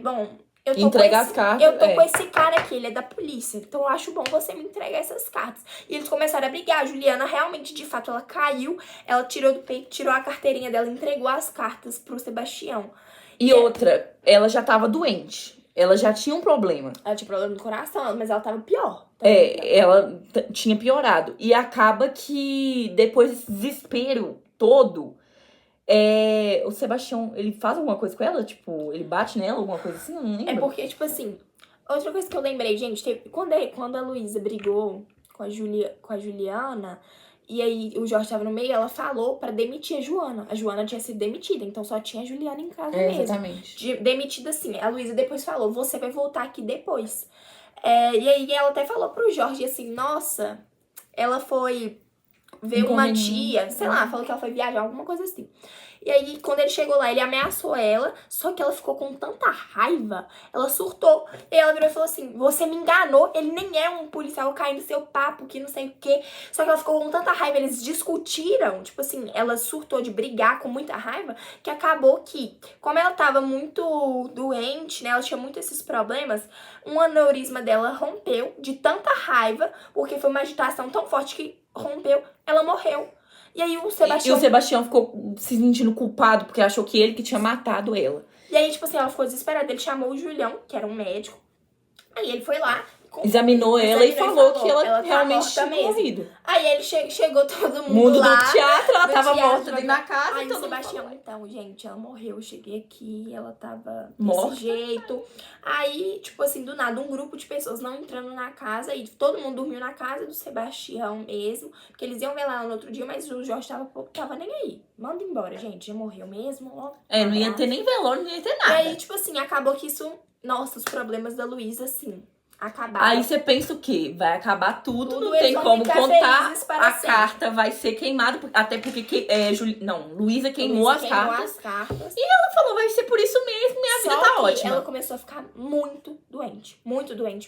bom... Entrega as cartas. Eu tô com esse cara aqui, ele é da polícia. Então eu acho bom você me entregar essas cartas. E eles começaram a brigar. A Juliana realmente, de fato, ela caiu. Ela tirou do peito, tirou a carteirinha dela e entregou as cartas pro Sebastião. E outra, ela já tava doente. Ela já tinha um problema. Ela tinha problema no coração, mas ela tava pior. Ela tinha piorado. E acaba que depois desse desespero todo... o Sebastião, ele faz alguma coisa com ela? Tipo, ele bate nela, alguma coisa assim? Eu não lembro. É porque, tipo assim, outra coisa que eu lembrei, gente, quando a Luísa brigou com a Juliana, e aí o Jorge tava no meio, ela falou pra demitir a Joana. A Joana tinha sido demitida, então só tinha a Juliana em casa mesmo. Exatamente. Demitida assim. A Luísa depois falou, você vai voltar aqui depois. E aí ela até falou pro Jorge assim, nossa, ela foi ver uma tia, sei lá, falou que ela foi viajar, alguma coisa assim. E aí, quando ele chegou lá, ele ameaçou ela, só que ela ficou com tanta raiva, ela surtou. E ela virou e falou assim, você me enganou, ele nem é um policial, cai no seu papo, que não sei o quê. Só que ela ficou com tanta raiva, eles discutiram, tipo assim, ela surtou de brigar com muita raiva, que acabou que, como ela tava muito doente, né, ela tinha muito esses problemas, um aneurisma dela rompeu de tanta raiva, porque foi uma agitação tão forte que rompeu, ela morreu. E aí o Sebastião ficou se sentindo culpado porque achou que ele que tinha matado ela. E aí, tipo assim, ela ficou desesperada. Ele chamou o Julião, que era um médico. Aí ele foi lá. Examinou ela e falou que ela realmente tá tinha morrido. Aí ele chegou todo mundo lá. Do teatro, ela tava morta dentro da casa. Aí o Sebastião, então, gente, ela morreu. Eu cheguei aqui, ela tava morta. desse jeito. Aí, tipo assim, do nada, um grupo de pessoas não entrando na casa. E todo mundo dormiu na casa do Sebastião mesmo. Porque eles iam ver lá no outro dia, mas o Jorge tava nem aí. Manda embora, gente. Já morreu mesmo. Ó, não ia ter nem velório, não ia ter nada. E aí, tipo assim, acabou que isso... Nossa, os problemas da Luísa, assim... acabar. Aí você pensa o quê? Vai acabar tudo não eles tem vão como ficar contar. felizes para A sempre. carta vai ser queimada, até porque Luísa queimou as cartas. E ela falou, vai ser por isso mesmo, minha vida tá ótima. Ela começou a ficar muito doente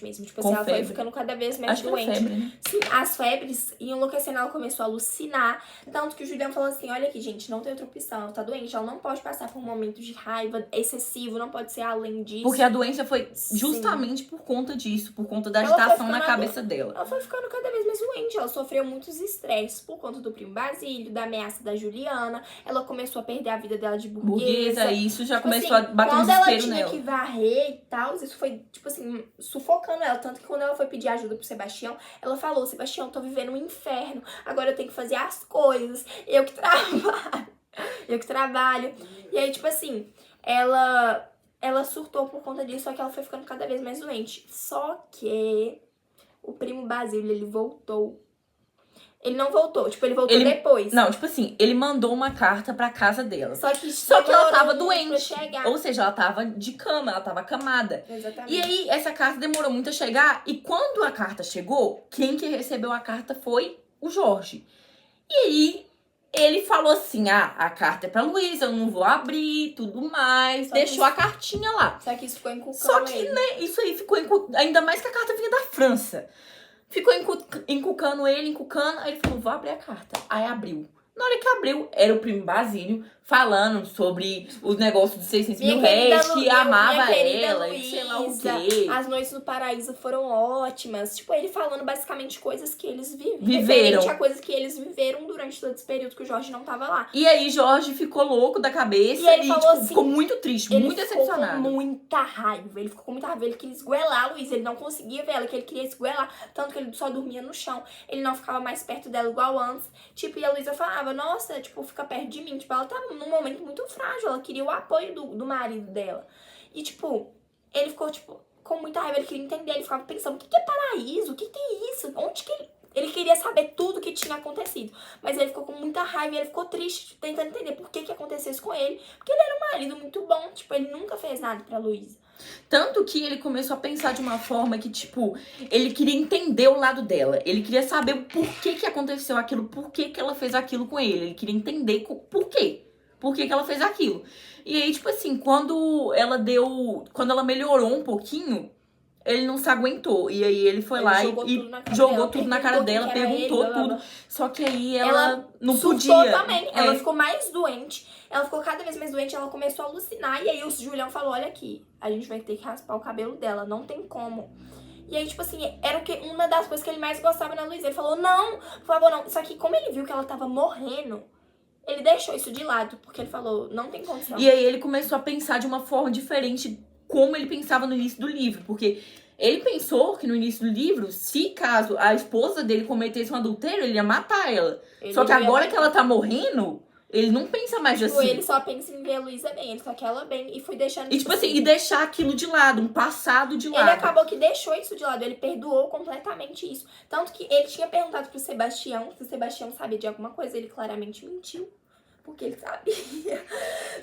mesmo. Tipo assim, Com ela febre. foi ficando cada vez mais Acho que doente. era febre, né? Sim, as febres iam enlouquecendo, ela começou a alucinar. Tanto que o Julião falou assim, olha aqui, gente, não tem outra opção, ela tá doente, ela não pode passar por um momento de raiva excessivo, não pode ser além disso. Porque a doença foi justamente por conta disso, por conta da agitação na cabeça dela. Ela foi ficando cada vez mais doente, ela sofreu muitos estresses por conta do primo Basílio, da ameaça da Juliana, ela começou a perder a vida dela de burguesa. E isso já tipo começou assim, a bater um desespero nela. Quando ela tinha que varrer e tal, isso foi, tipo assim, sufocando ela. Tanto que quando ela foi pedir ajuda pro Sebastião, ela falou, Sebastião, tô vivendo um inferno, agora eu tenho que fazer as coisas, eu que trabalho. E aí, tipo assim, ela surtou por conta disso, só que ela foi ficando cada vez mais doente. Só que o primo Basílio, ele voltou. Ele não voltou, tipo, ele voltou depois. Não, tipo assim, ele mandou uma carta pra casa dela. Só que ela tava doente. Ou seja, ela tava de cama, ela tava acamada. Exatamente. E aí, essa carta demorou muito a chegar. E quando a carta chegou, quem que recebeu a carta foi o Jorge. E aí, ele falou assim, a carta é pra Luísa, eu não vou abrir, tudo mais. Deixou a cartinha lá. Só que isso ficou encucando Só que, né, isso aí ficou ainda mais que a carta vinha da França. Ficou encucando ele, aí ele falou, vou abrir a carta. Aí abriu. Na hora que abriu, era o primo Basílio falando sobre os negócios dos 600 mil Minha querida réis, que Lu- amava minha querida ela e sei lá o Luísa, quê. As noites no paraíso foram ótimas. Tipo, ele falando basicamente coisas que eles Viveram. referente a coisas que eles viveram durante todo esse período que o Jorge não tava lá. E aí Jorge ficou louco da cabeça E ele e falou tipo, assim, ficou muito triste, Ele muito ficou decepcionado. com muita raiva. Ele ficou com muita raiva. Ele queria esgoelar a Luísa. Ele não conseguia ver ela, que ele queria esgoelar. Tanto que ele só dormia no chão. Ele não ficava mais perto dela igual antes. Tipo, e a Luísa falava, nossa, tipo, fica perto de mim. Tipo, ela tava num momento muito frágil. Ela queria o apoio do marido dela. E, tipo, ele ficou, tipo, com muita raiva. Ele queria entender. Ele ficava pensando, o que é paraíso? O que é isso? Onde que ele... Ele queria saber tudo que tinha acontecido. Mas ele ficou com muita raiva e ele ficou triste, tentando entender por que aconteceu isso com ele. Porque ele era um marido muito bom. Tipo, ele nunca fez nada pra Luísa. Tanto que ele começou a pensar de uma forma que, tipo, ele queria entender o lado dela. Ele queria saber o porquê que aconteceu aquilo, por que ela fez aquilo com ele. Ele queria entender por quê. Por que ela fez aquilo. E aí, tipo assim, quando ela melhorou um pouquinho, ele não se aguentou. E aí ele foi lá e jogou tudo na cara dela, perguntou tudo. Só que aí ela não podia. Também. Ela ficou mais doente. Ela ficou cada vez mais doente, ela começou a alucinar. E aí o Julião falou, olha aqui, a gente vai ter que raspar o cabelo dela, não tem como. E aí, tipo assim, era uma das coisas que ele mais gostava na Luísa. Ele falou, não, por favor, não. Só que como ele viu que ela tava morrendo, ele deixou isso de lado, porque ele falou, não tem condição. E aí ele começou a pensar de uma forma diferente como ele pensava no início do livro, porque ele pensou que no início do livro, se caso a esposa dele cometesse um adultério, ele ia matar ela. Só que agora que ela tá morrendo, ele não pensa mais tipo, assim. Ele só pensa em ver a Luísa bem, ele só quer ela bem e foi deixando... E tipo assim, e deixar aquilo de lado, um passado de lado. Ele acabou que deixou isso de lado, ele perdoou completamente isso. Tanto que ele tinha perguntado pro Sebastião, se o Sebastião sabia de alguma coisa, ele claramente mentiu. Porque ele sabia.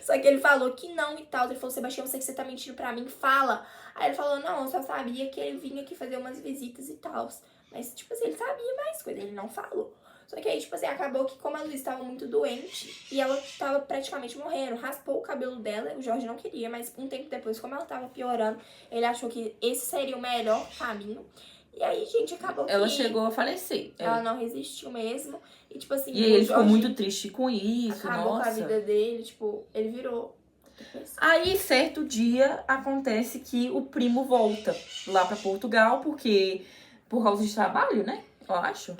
Só que ele falou que não e tal. Ele falou, Sebastião, eu sei que você tá mentindo pra mim, fala. Aí ele falou, não, eu só sabia que ele vinha aqui fazer umas visitas e tal. Mas, tipo assim, ele sabia mais coisa, ele não falou. Só que aí, tipo assim, acabou que como a Luísa estava muito doente e ela tava praticamente morrendo, raspou o cabelo dela, o Jorge não queria, mas um tempo depois, como ela tava piorando, ele achou que esse seria o melhor caminho. E aí, gente, acabou que... Ela chegou a falecer. Ela não resistiu mesmo. E, tipo assim... E aí ele ficou muito triste com isso, acabou nossa. com a vida dele, tipo, ele virou... Aí, certo dia, acontece que o primo volta lá pra Portugal, por causa de trabalho, né? Eu acho.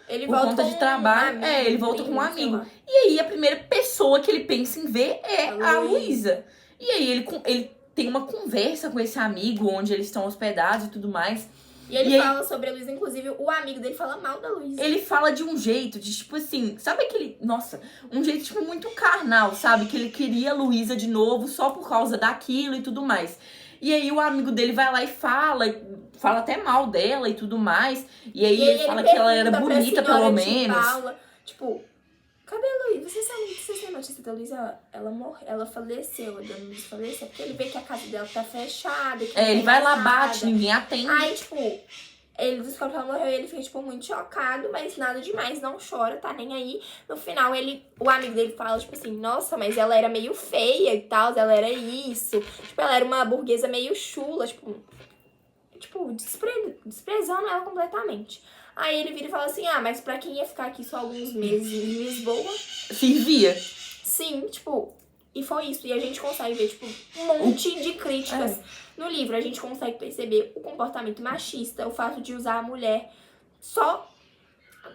Ele por volta conta de trabalho. Ele volta com um amigo. E aí, a primeira pessoa que ele pensa em ver é a Luísa. E aí, ele tem uma conversa com esse amigo, onde eles estão hospedados e tudo mais. E ele fala sobre a Luísa, inclusive o amigo dele fala mal da Luísa. Ele fala de um jeito, de tipo assim, sabe aquele... Nossa, um jeito tipo muito carnal, sabe? Que ele queria a Luísa de novo só por causa daquilo e tudo mais. E aí o amigo dele vai lá e fala até mal dela e tudo mais. E aí ele fala que ela era bonita, pelo menos. Paula, tipo, cadê a Luísa? Você tem notícia da Luísa? Ela faleceu, a dona Luísa faleceu, porque ele vê que a casa dela tá fechada. Que ele vai lá, bate, ninguém atende. Aí, tipo, ele descobre que ela morreu e ele fica, tipo, muito chocado, mas nada demais, não chora, tá nem aí. No final, o amigo dele fala, tipo assim, nossa, mas ela era meio feia e tal, ela era isso. Tipo, ela era uma burguesa meio chula, tipo desprezando ela completamente. Aí ele vira e fala assim, mas pra quem ia ficar aqui só alguns meses em Lisboa... Servia. Sim, tipo... E foi isso. E a gente consegue ver, tipo, um monte de críticas no livro. A gente consegue perceber o comportamento machista, o fato de usar a mulher só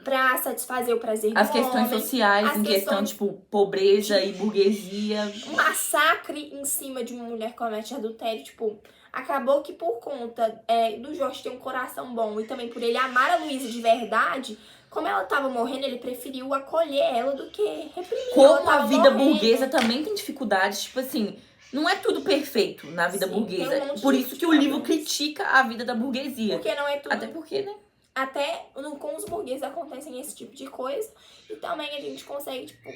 pra satisfazer o prazer do As questões homem, sociais, em questão, tipo, pobreza e burguesia. Um massacre em cima de uma mulher que comete adultério, tipo... Acabou que por conta do Jorge ter um coração bom e também por ele amar a Luísa de verdade, como ela tava morrendo, ele preferiu acolher ela do que reprimir. Como a vida burguesa também tem dificuldades, tipo assim, não é tudo perfeito na vida burguesa. Por isso que o livro critica a vida da burguesia. Porque não é tudo. Até porque, né? Até com os burgueses acontecem esse tipo de coisa. E também a gente consegue, tipo,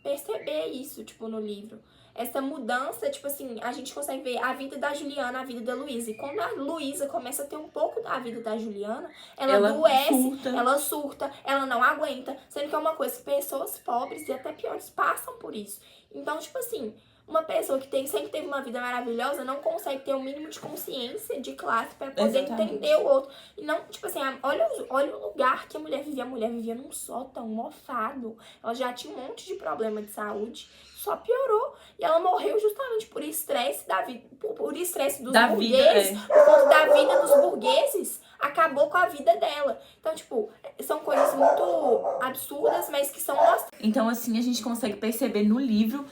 perceber isso, tipo, no livro. Essa mudança, tipo assim, a gente consegue ver a vida da Juliana, a vida da Luísa. E quando a Luísa começa a ter um pouco da vida da Juliana, ela adoece, ela surta, ela não aguenta. Sendo que é uma coisa que pessoas pobres e até piores passam por isso. Então, tipo assim, uma pessoa que sempre teve uma vida maravilhosa não consegue ter o mínimo de consciência de classe pra poder entender o outro. E não, tipo assim, olha o lugar que a mulher vivia. A mulher vivia num sótão, mofado. Ela já tinha um monte de problema de saúde. só piorou. E ela morreu justamente por estresse da vida, por estresse dos Da burgueses, vida, por conta da vida dos burgueses, acabou com a vida dela. Então, tipo, são coisas muito absurdas, mas que são mostradas. Então, assim, a gente consegue perceber no livro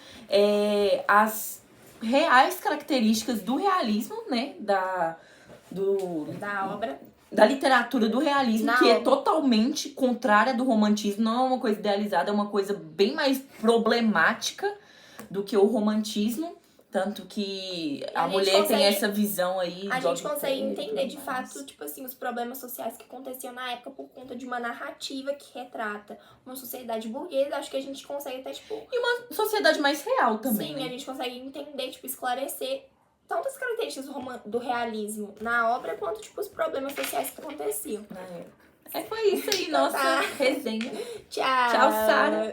as reais características do realismo, né? Da obra. Da literatura do realismo, Na que é obra. totalmente contrária do romantismo. Não é uma coisa idealizada, é uma coisa bem mais problemática do que o romantismo. Tanto que a mulher tem essa visão aí. A gente consegue entender, de fato, tipo assim, os problemas sociais que aconteciam na época por conta de uma narrativa que retrata uma sociedade burguesa. Acho que a gente consegue até, tipo... E uma sociedade mais real também, Sim, né? a gente consegue entender, tipo, esclarecer tanto as características do realismo na obra, quanto, tipo, os problemas sociais que aconteciam. Foi isso aí, Então nossa tá. resenha. Tchau! Tchau, Sara!